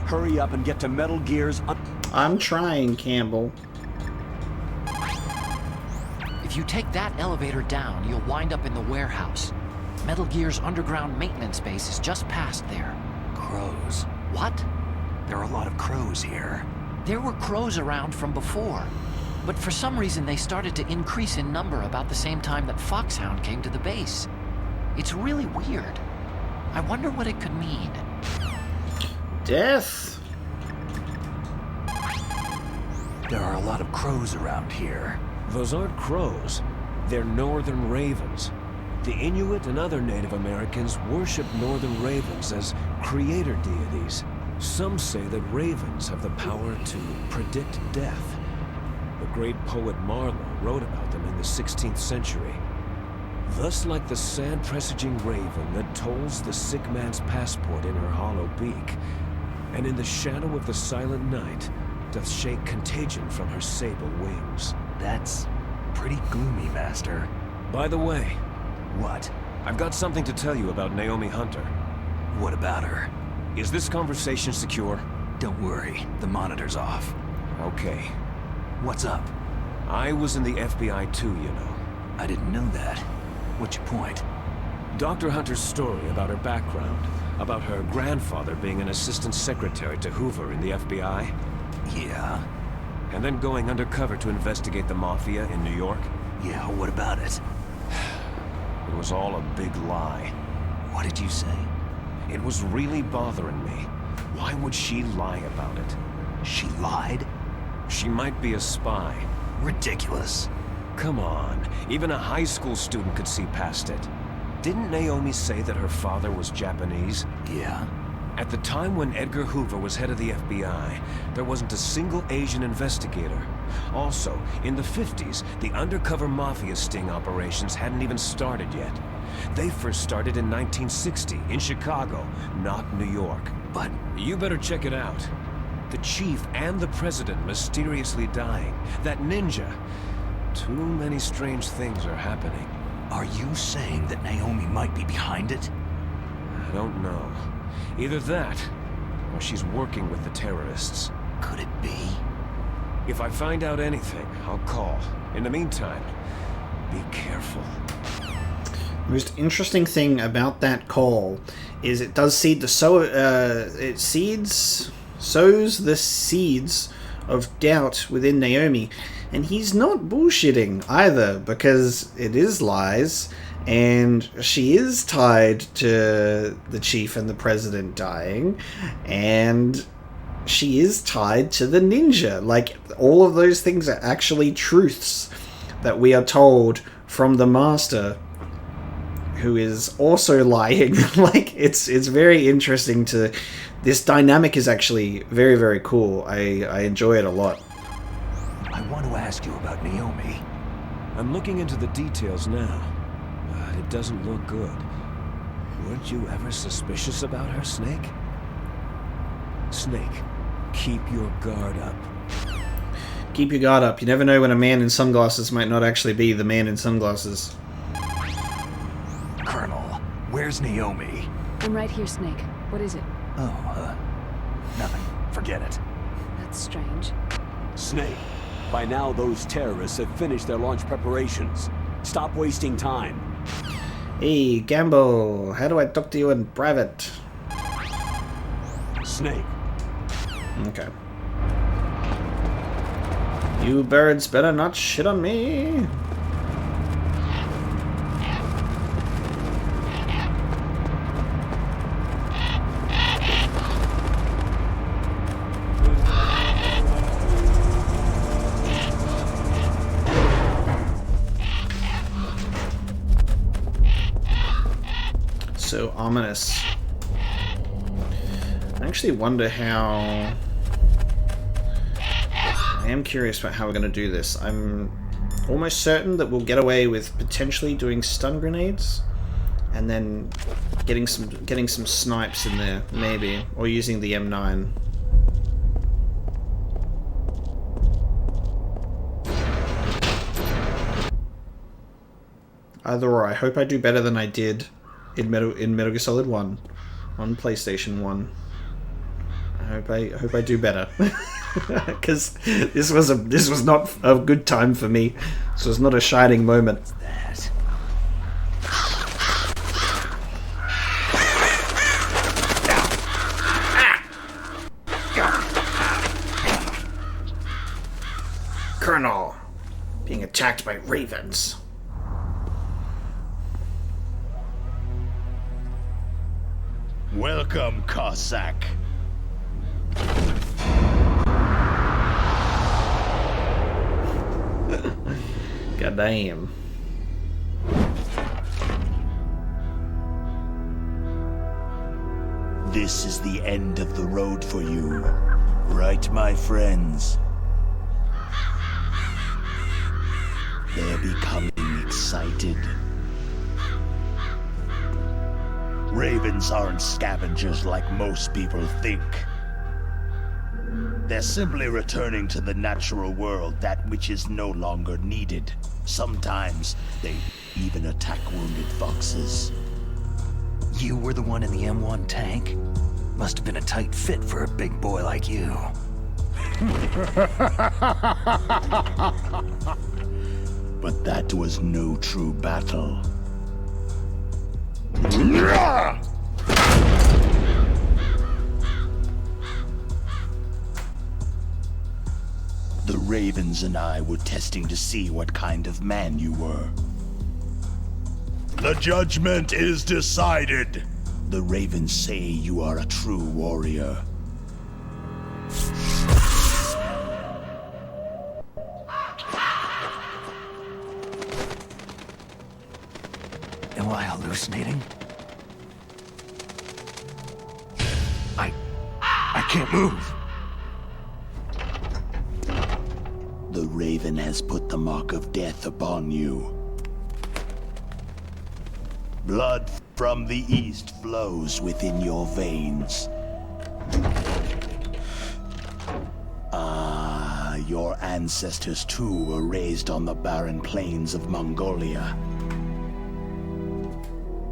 Speaker 3: hurry up and get to Metal Gear's...
Speaker 1: I'm trying, Campbell.
Speaker 2: If you take that elevator down, you'll wind up in the warehouse. Metal Gear's underground maintenance base is just past there.
Speaker 4: Crows.
Speaker 2: What?
Speaker 4: There are a lot of crows here.
Speaker 2: There were crows around from before, but for some reason they started to increase in number about the same time that Foxhound came to the base. It's really weird. I wonder what it could mean.
Speaker 1: Death.
Speaker 4: There are a lot of crows around here.
Speaker 8: Those aren't crows. They're northern ravens. The Inuit and other Native Americans worship northern ravens as creator deities. Some say that ravens have the power to predict death. The great poet Marlowe wrote about them in the 16th century. Thus like the sad-presaging raven that tolls the sick man's passport in her hollow beak, and in the shadow of the silent night doth shake contagion from her sable wings.
Speaker 4: That's pretty gloomy, Master.
Speaker 8: By the way,
Speaker 4: What?
Speaker 8: I've got something to tell you about Naomi Hunter.
Speaker 4: What about her?
Speaker 8: Is this conversation secure?
Speaker 4: Don't worry, the monitor's off.
Speaker 8: Okay.
Speaker 4: What's up?
Speaker 8: I was in the FBI too, you know.
Speaker 4: I didn't know that. What's your point?
Speaker 8: Dr. Hunter's story about her background, about her grandfather being an assistant secretary to Hoover in the FBI,
Speaker 4: Yeah?
Speaker 8: and then going undercover to investigate the Mafia in New York.
Speaker 4: Yeah, what about it?
Speaker 8: It was all a big lie.
Speaker 4: What did you say?
Speaker 8: It was really bothering me. Why would she lie about it?
Speaker 4: She lied?
Speaker 8: She might be a spy.
Speaker 4: Ridiculous.
Speaker 8: Come on, even a high school student could see past it. Didn't Naomi say that her father was Japanese?
Speaker 4: Yeah?
Speaker 8: At the time when Edgar Hoover was head of the FBI, there wasn't a single Asian investigator. Also, in the 50s, the undercover mafia sting operations hadn't even started yet. They first started in 1960, in Chicago, not New York.
Speaker 4: But
Speaker 8: You better check it out. The chief and the president mysteriously dying. That ninja. Too many strange things are happening.
Speaker 4: are you saying that Naomi might be behind it?
Speaker 8: I don't know. Either that, or she's working with the terrorists.
Speaker 4: Could it be?
Speaker 8: If I find out anything, I'll call. In the meantime, be careful.
Speaker 1: The most interesting thing about that call is it does seed the sows the seeds of doubt within Naomi, and he's not bullshitting either, because it is lies, and she is tied to the chief and the president dying, and she is tied to the ninja. Like, all of those things are actually truths that we are told from the master, who is also lying. Like, it's very interesting to... This dynamic is actually very, very cool. I enjoy it a lot.
Speaker 4: I want to ask you about Naomi.
Speaker 8: I'm looking into the details now, but it doesn't look good. Weren't you ever suspicious about her, Snake? Snake, keep your guard up.
Speaker 1: Keep your guard up. You never know when a man in sunglasses might not actually be the man in sunglasses.
Speaker 4: Colonel, where's Naomi?
Speaker 7: I'm right here, Snake. What is it?
Speaker 4: Oh, nothing. Forget it.
Speaker 7: That's strange.
Speaker 3: Snake, by now those terrorists have finished their launch preparations. Stop wasting time.
Speaker 1: Hey, Gambo, how do I talk to you in private?
Speaker 3: Snake.
Speaker 1: Okay. You birds better not shit on me. So ominous. I actually wonder how... I am curious about how we're going to do this. I'm almost certain that we'll get away with potentially doing stun grenades and then getting some snipes in there, maybe, or using the M9. Either or. I hope I do better than I did in Metal Gear Solid 1 on PlayStation 1. I hope I do better. Because this was not a good time for me. This was not a shining moment.
Speaker 4: That.
Speaker 1: Colonel, being attacked by ravens.
Speaker 9: Welcome, Cossack.
Speaker 1: God damn.
Speaker 9: This is the end of the road for you. Right, my friends? They're becoming excited. Ravens aren't scavengers like most people think. They're simply returning to the natural world that which is no longer needed. Sometimes they even attack wounded foxes.
Speaker 4: You were the one in the M1 tank? Must have been a tight fit for a big boy like you.
Speaker 9: But that was no true battle. The Ravens and I were testing to see what kind of man you were. The judgment is decided. The Ravens say you are a true warrior.
Speaker 4: Am I hallucinating? I can't move.
Speaker 9: The Raven has put the mark of death upon you. Blood from the east flows within your veins. Your ancestors too were raised on the barren plains of Mongolia.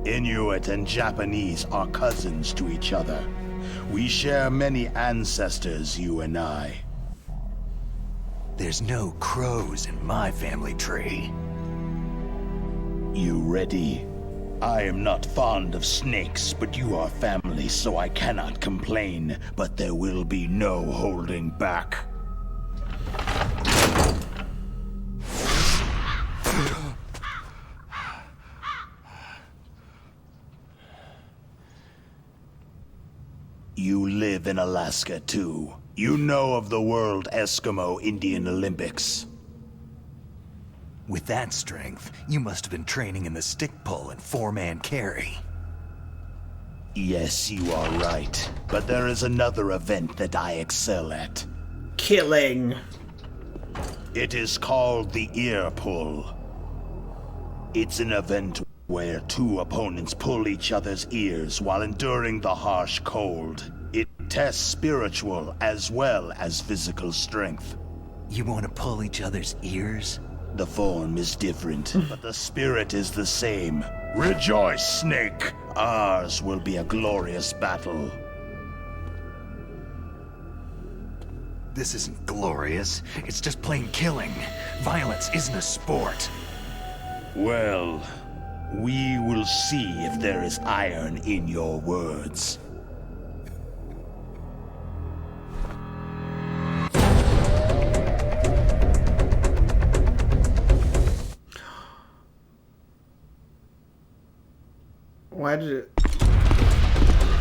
Speaker 9: Inuit and Japanese are cousins to each other. We share many ancestors, you and I.
Speaker 4: There's no crows in my family tree.
Speaker 9: You ready? I am not fond of snakes, but you are family, so I cannot complain. But there will be no holding back. You live in Alaska, too. You know of the World Eskimo Indian Olympics.
Speaker 4: With that strength, you must have been training in the stick pull and four-man carry.
Speaker 9: Yes, you are right. But there is another event that I excel at.
Speaker 1: Killing.
Speaker 9: It is called the ear pull. It's an event where two opponents pull each other's ears while enduring the harsh cold. It tests spiritual as well as physical strength.
Speaker 4: You want to pull each other's ears?
Speaker 9: The form is different, but the spirit is the same. Rejoice, Snake! Ours will be a glorious battle.
Speaker 4: This isn't glorious. It's just plain killing. Violence isn't a sport.
Speaker 9: Well, we will see if there is iron in your words.
Speaker 1: Why did it...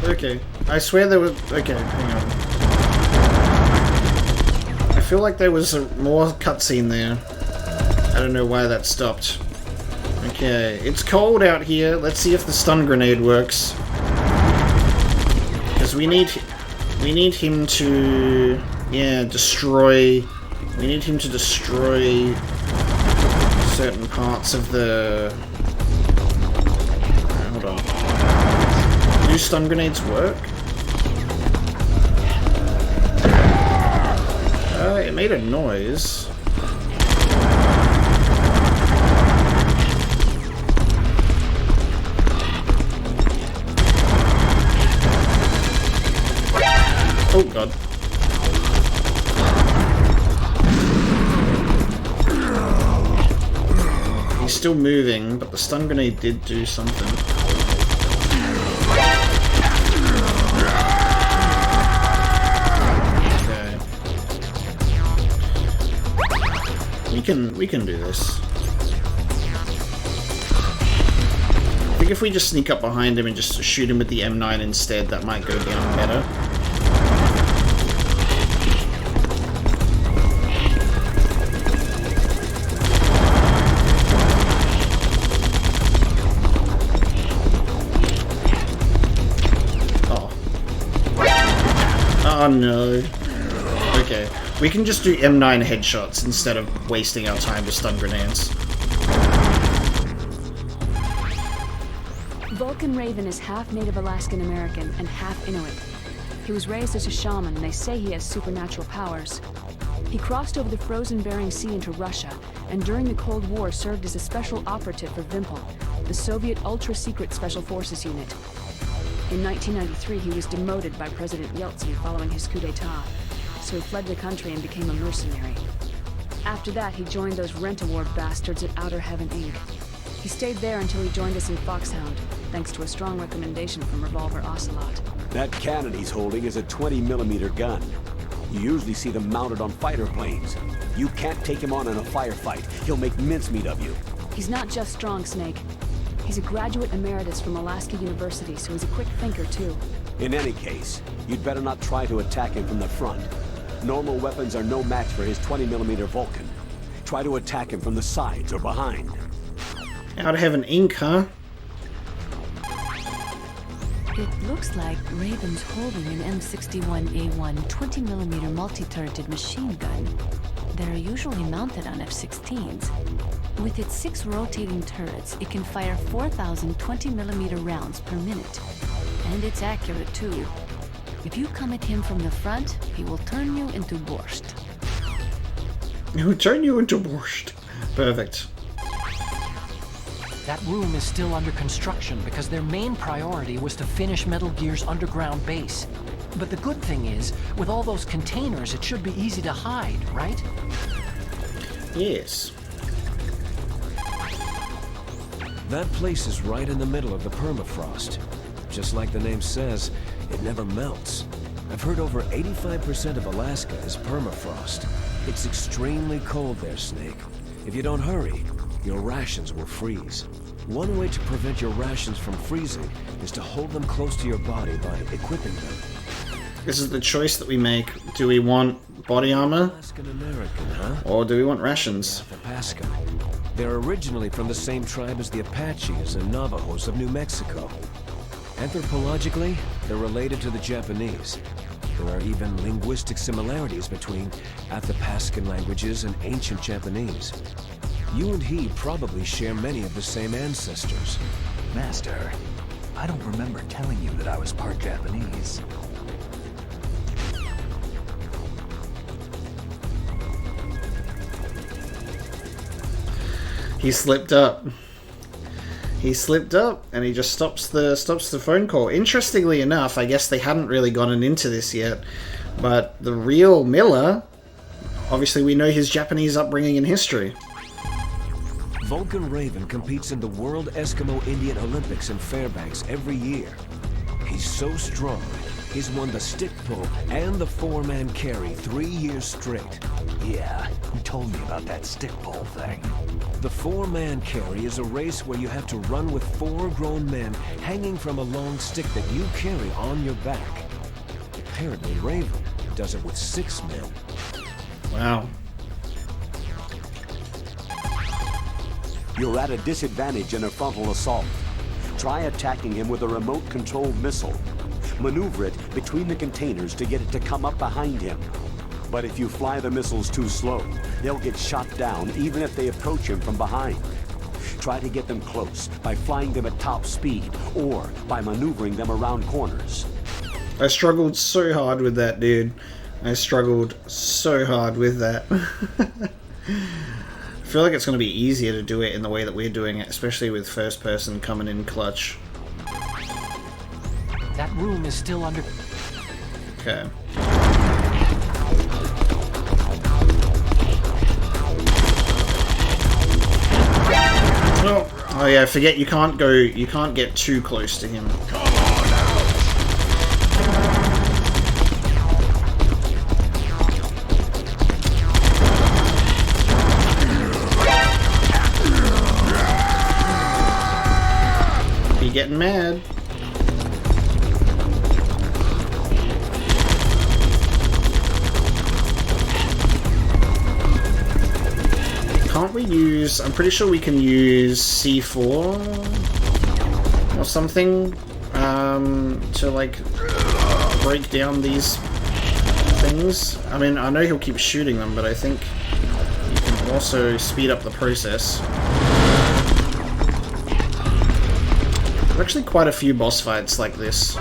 Speaker 1: Okay. I swear there was... Okay, hang on. I feel like there was a more cutscene there. I don't know why that stopped. Okay, it's cold out here. Let's see if the stun grenade works. Because we need him to... Yeah, destroy... We need him to destroy certain parts of the... Hold on. Do stun grenades work? It made a noise. Oh god. He's still moving, but the stun grenade did do something. Okay. We can do this. I think if we just sneak up behind him and just shoot him with the M9 instead, that might go down better. Oh no. Okay. We can just do M9 headshots instead of wasting our time with stun grenades.
Speaker 10: Vulcan Raven is half Native Alaskan American and half Inuit. He was raised as a shaman, and they say he has supernatural powers. He crossed over the frozen Bering Sea into Russia, and during the Cold War served as a special operative for Vimpel, the Soviet ultra-secret Special Forces unit. In 1993, he was demoted by President Yeltsin following his coup d'etat, so he fled the country and became a mercenary. After that, he joined those rent-a-war bastards at Outer Heaven, Inc. He stayed there until he joined us in Foxhound, thanks to a strong recommendation from Revolver Ocelot.
Speaker 3: That cannon he's holding is a 20mm gun. You usually see them mounted on fighter planes. You can't take him on in a firefight. He'll make mincemeat of you.
Speaker 10: He's not just strong, Snake. He's a graduate emeritus from Alaska University, so he's a quick thinker, too.
Speaker 3: In any case, you'd better not try to attack him from the front. Normal weapons are no match for his 20mm Vulcan. Try to attack him from the sides or behind.
Speaker 1: Outer Heaven Inc., huh?
Speaker 7: It looks like Raven's holding an M61A1 20mm multi-turreted machine gun. They're usually mounted on F-16s. With its 6 rotating turrets, it can fire 4,000 20mm rounds per minute. And it's accurate, too. If you come at him from the front, he will turn you into borscht.
Speaker 1: He will turn you into borscht. Perfect.
Speaker 2: That room is still under construction because their main priority was to finish Metal Gear's underground base. But the good thing is, with all those containers, it should be easy to hide, right?
Speaker 1: Yes.
Speaker 8: That place is right in the middle of the permafrost. Just like the name says, it never melts. I've heard over 85% of Alaska is permafrost. It's extremely cold there, Snake. If you don't hurry, your rations will freeze. One way to prevent your rations from freezing is to hold them close to your body by equipping them.
Speaker 1: This is the choice that we make. Do we want body armor?
Speaker 8: Alaskan American, huh?
Speaker 1: Or do we want rations?
Speaker 8: Athabasca. They're originally from the same tribe as the Apaches and Navajos of New Mexico. Anthropologically, they're related to the Japanese. There are even linguistic similarities between Athabascan languages and ancient Japanese. You and he probably share many of the same ancestors.
Speaker 4: Master, I don't remember telling you that I was part Japanese.
Speaker 1: He slipped up. He slipped up, and he just stops the phone call. Interestingly enough, I guess they hadn't really gotten into this yet, but the real Miller, obviously we know his Japanese upbringing and history.
Speaker 8: Vulcan Raven competes in the World Eskimo Indian Olympics in Fairbanks every year. He's so strong, he's won the stick pull and the 4-man carry 3 years straight.
Speaker 4: Yeah, you told me about that stick pull thing.
Speaker 8: The 4-man carry is a race where you have to run with 4 grown men hanging from a long stick that you carry on your back. Apparently Raven does it with 6 men.
Speaker 1: Wow.
Speaker 3: You're at a disadvantage in a frontal assault. Try attacking him with a remote-controlled missile. Maneuver it between the containers to get it to come up behind him. But if you fly the missiles too slow, they'll get shot down even if they approach him from behind. Try to get them close by flying them at top speed or by maneuvering them around corners.
Speaker 1: I struggled so hard with that, dude. I struggled so hard with that. I feel like it's going to be easier to do it in the way that we're doing it, especially with first person coming in clutch.
Speaker 2: That room is still under...
Speaker 1: Okay. Oh yeah, forget you can't get too close to him. Be getting mad. Can't we use... I'm pretty sure we can use C4 or something to like break down these things. I mean, I know he'll keep shooting them, but I think you can also speed up the process. actually quite a few boss fights like this.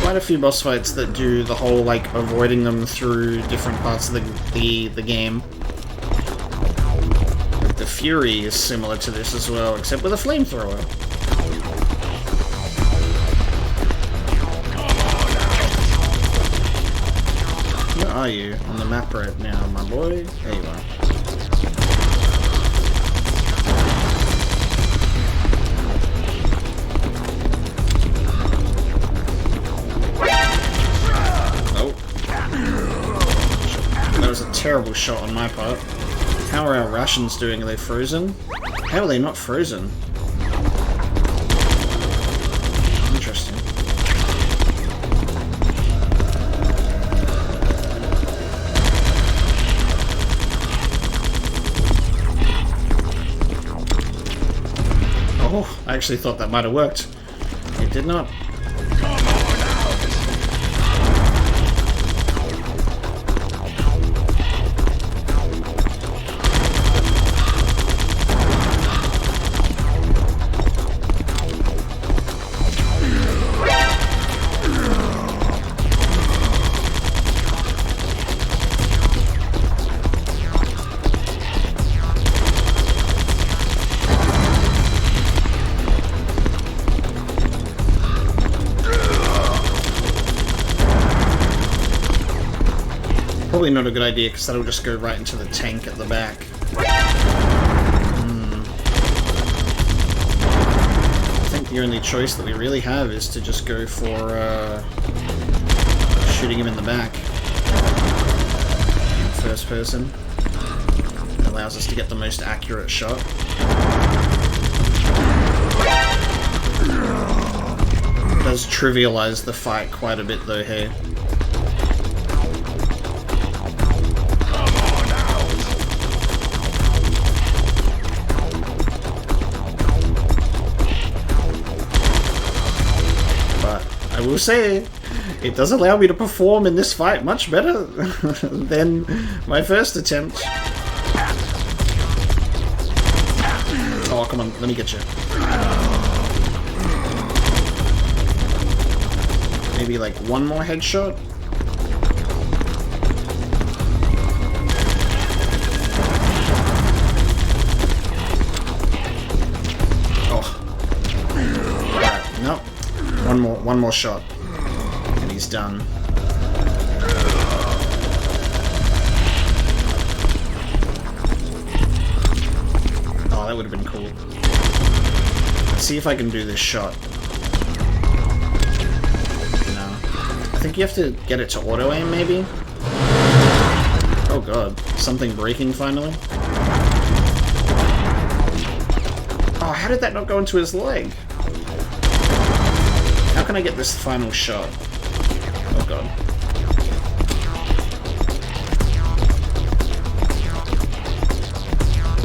Speaker 1: Quite a few boss fights that do the whole, like, avoiding them through different parts of the game. The Fury is similar to this as well, except with a flamethrower. Where are you on the map right now, my boy? There you are. Terrible shot on my part. How are our rations doing? Are they frozen? How are they not frozen? Interesting. Oh, I actually thought that might have worked. It did not. Probably not a good idea, because that'll just go right into the tank at the back. I think the only choice that we really have is to just go for shooting him in the back. First person. It allows us to get the most accurate shot. It does trivialize the fight quite a bit though, hey? I will say, it does allow me to perform in this fight much better than my first attempt. Oh, come on, let me get you. Maybe like one more headshot? Oh. Alright, nope. One more shot, and he's done. Oh, that would have been cool. Let's see if I can do this shot. No. I think you have to get it to auto aim, maybe? Oh god, something breaking finally? Oh, how did that not go into his leg? How can I get this final shot? Oh god.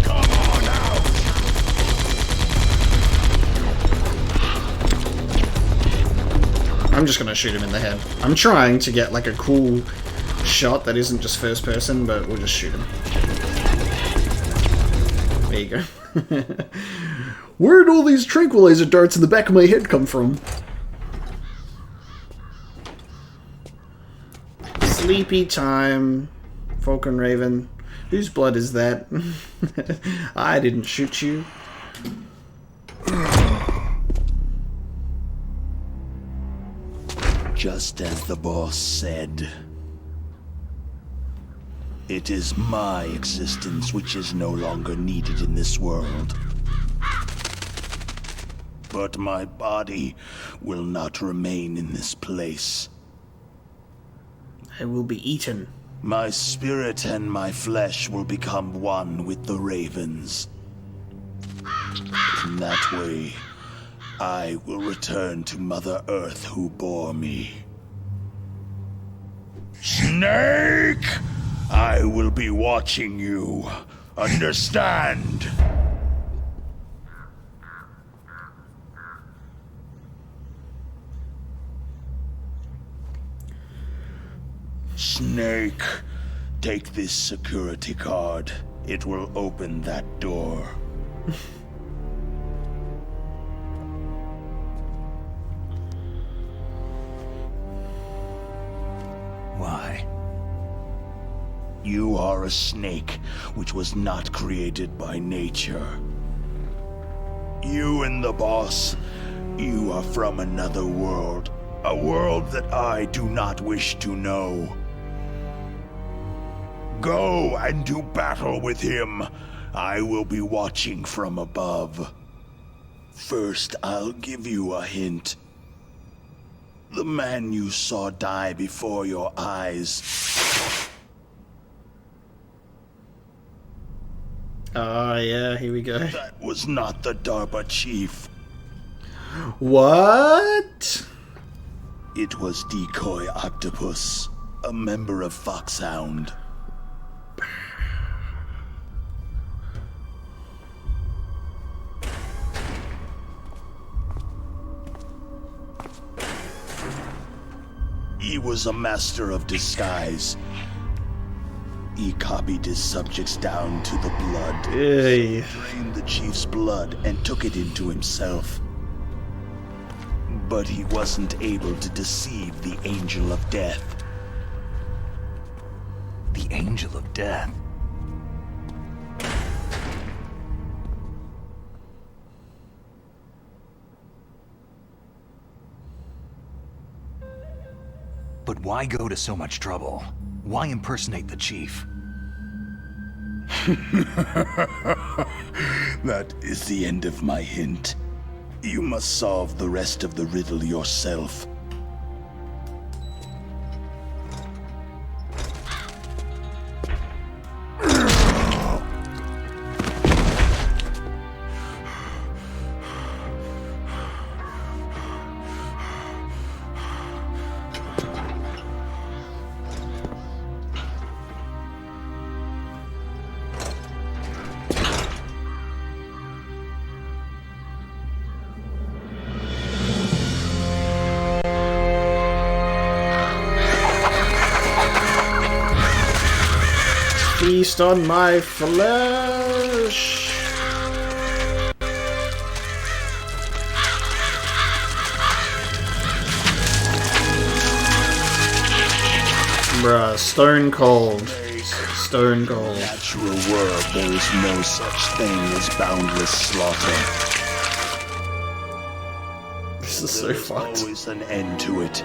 Speaker 9: Come on now.
Speaker 1: I'm just gonna shoot him in the head. I'm trying to get like a cool shot that isn't just first person, but we'll just shoot him. There you go. Where'd all these tranquilizer darts in the back of my head come from? Sleepy time, Vulcan Raven. Whose blood is that? I didn't shoot you.
Speaker 9: Just as the boss said, it is my existence which is no longer needed in this world. But my body will not remain in this place.
Speaker 1: I will be eaten.
Speaker 9: My spirit and my flesh will become one with the ravens. In that way, I will return to Mother Earth who bore me. Snake! I will be watching you. Understand? Snake, take this security card. It will open that door. You are a snake, which was not created by nature. You and the boss, you are from another world. A world that I do not wish to know. Go and do battle with him. I will be watching from above. First, I'll give you a hint. The man you saw die before your eyes.
Speaker 1: Oh, yeah, here we go.
Speaker 9: That was not the DARPA chief.
Speaker 1: What?
Speaker 9: It was Decoy Octopus, a member of Foxhound. He was a master of disguise. He copied his subjects down to the blood.
Speaker 1: Hey.
Speaker 9: Drained the chief's blood and took it into himself. But he wasn't able to deceive the Angel of Death.
Speaker 4: The Angel of Death? But why go to so much trouble? Why impersonate the chief?
Speaker 9: That is the end of my hint. You must solve the rest of the riddle yourself.
Speaker 1: Feast on my flesh. Bruh, stone cold. Stone cold.
Speaker 9: Natural world, there is no such thing as boundless slaughter.
Speaker 1: This is so fucked.
Speaker 9: Always an end to it,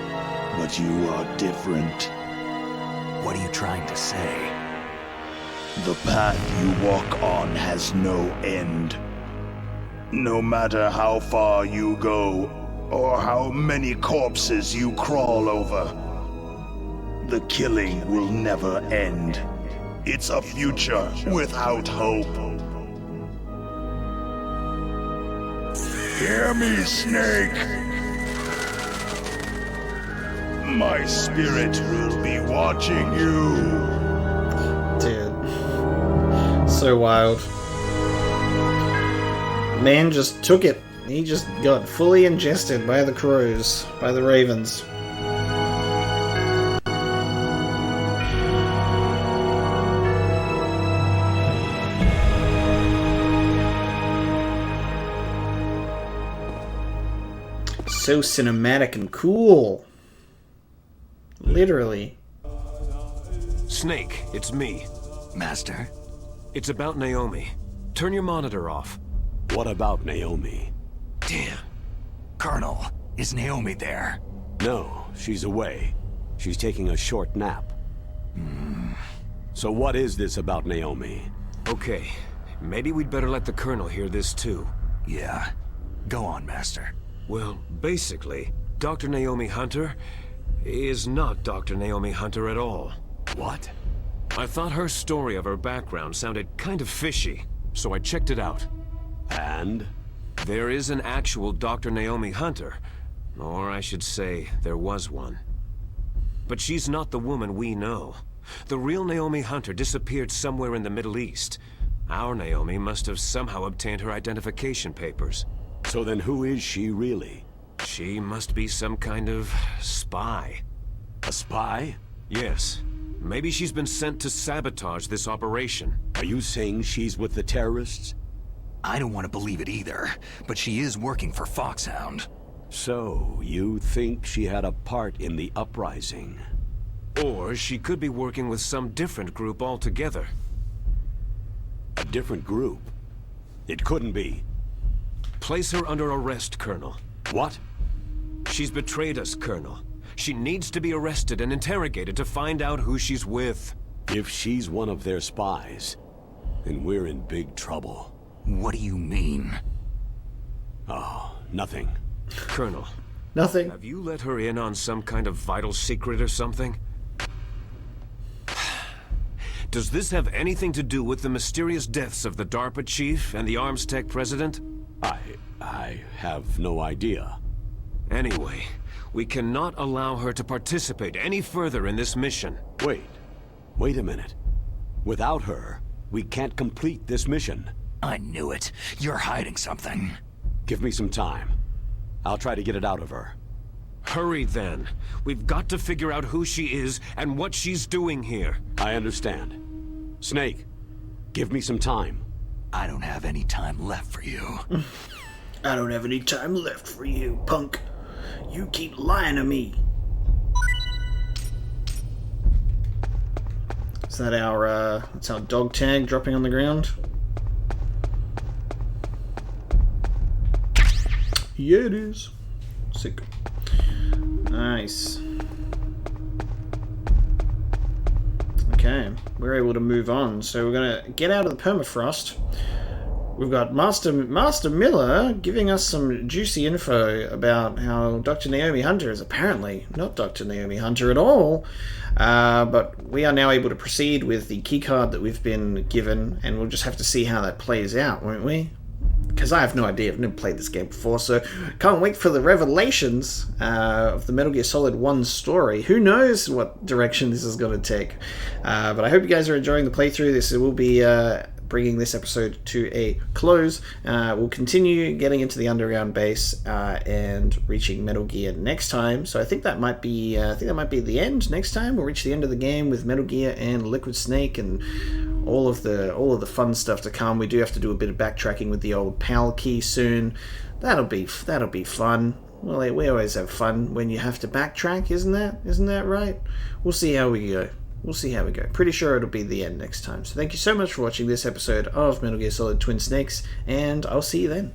Speaker 9: but you are different.
Speaker 4: What are you trying to say?
Speaker 9: The path you walk on has no end. No matter how far you go, or how many corpses you crawl over, the killing will never end. It's a future without hope. Hear me, Snake! My spirit will be watching you.
Speaker 1: Dude. So wild. Man just took it. He just got fully ingested by the crows, by the ravens. So cinematic and cool. Literally.
Speaker 8: Snake, it's me.
Speaker 4: Master?
Speaker 8: It's about Naomi. Turn your monitor off.
Speaker 3: What about Naomi?
Speaker 4: Damn. Colonel, is Naomi there?
Speaker 3: No, she's away. She's taking a short nap. So what is this about Naomi?
Speaker 8: Okay, maybe we'd better let the Colonel hear this too.
Speaker 4: Yeah. Go on, Master.
Speaker 8: Well, basically, Dr. Naomi Hunter is not Dr. Naomi Hunter at all.
Speaker 3: What?
Speaker 8: I thought her story of her background sounded kind of fishy, so I checked it out.
Speaker 3: And?
Speaker 8: There is an actual Dr. Naomi Hunter, or I should say, there was one. But she's not the woman we know. The real Naomi Hunter disappeared somewhere in the Middle East. Our Naomi must have somehow obtained her identification papers.
Speaker 3: So then who is she really?
Speaker 8: She must be some kind of spy.
Speaker 3: A spy?
Speaker 8: Yes. Maybe she's been sent to sabotage this operation.
Speaker 3: Are you saying she's with the terrorists?
Speaker 4: I don't want to believe it either, but she is working for Foxhound.
Speaker 3: So, you think she had a part in the uprising?
Speaker 8: Or she could be working with some different group altogether.
Speaker 3: A different group? It couldn't be.
Speaker 8: Place her under arrest, Colonel.
Speaker 3: What?
Speaker 8: She's betrayed us, Colonel. She needs to be arrested and interrogated to find out who she's with.
Speaker 3: If she's one of their spies, then we're in big trouble.
Speaker 4: What do you mean?
Speaker 3: Oh, nothing.
Speaker 8: Colonel,
Speaker 1: Nothing.
Speaker 8: have you let her in on some kind of vital secret or something? Does this have anything to do with the mysterious deaths of the DARPA chief and the Arms Tech president?
Speaker 3: I have no idea.
Speaker 8: Anyway, we cannot allow her to participate any further in this mission.
Speaker 3: Wait a minute. Without her, we can't complete this mission.
Speaker 4: I knew it. You're hiding something.
Speaker 3: Give me some time. I'll try to get it out of her.
Speaker 8: Hurry then. We've got to figure out who she is and what she's doing here.
Speaker 3: I understand. Snake, give me some time.
Speaker 4: I don't have any time left for you.
Speaker 1: I don't have any time left for you, punk. You keep lying to me. Is that that's our dog tag dropping on the ground? Yeah, it is. Sick. Nice. Okay, we're able to move on. So we're gonna get out of the permafrost. We've got Master Miller giving us some juicy info about how Dr. Naomi Hunter is apparently not Dr. Naomi Hunter at all. But we are now able to proceed with the keycard that we've been given, and we'll just have to see how that plays out, won't we? Because I have no idea. I've never played this game before, so can't wait for the revelations of the Metal Gear Solid 1 story. Who knows what direction this is going to take. But I hope you guys are enjoying the playthrough. This will be bringing this episode to a close. We'll continue getting into the underground base and reaching Metal Gear next time. So I think that might be the end next time. We'll reach the end of the game with Metal Gear and Liquid Snake and all of the fun stuff to come. We do have to do a bit of backtracking with the old PAL key soon. That'll be fun. Well, we always have fun when you have to backtrack, isn't that right? We'll see how we go. Pretty sure it'll be the end next time. So thank you so much for watching this episode of Metal Gear Solid Twin Snakes, and I'll see you then.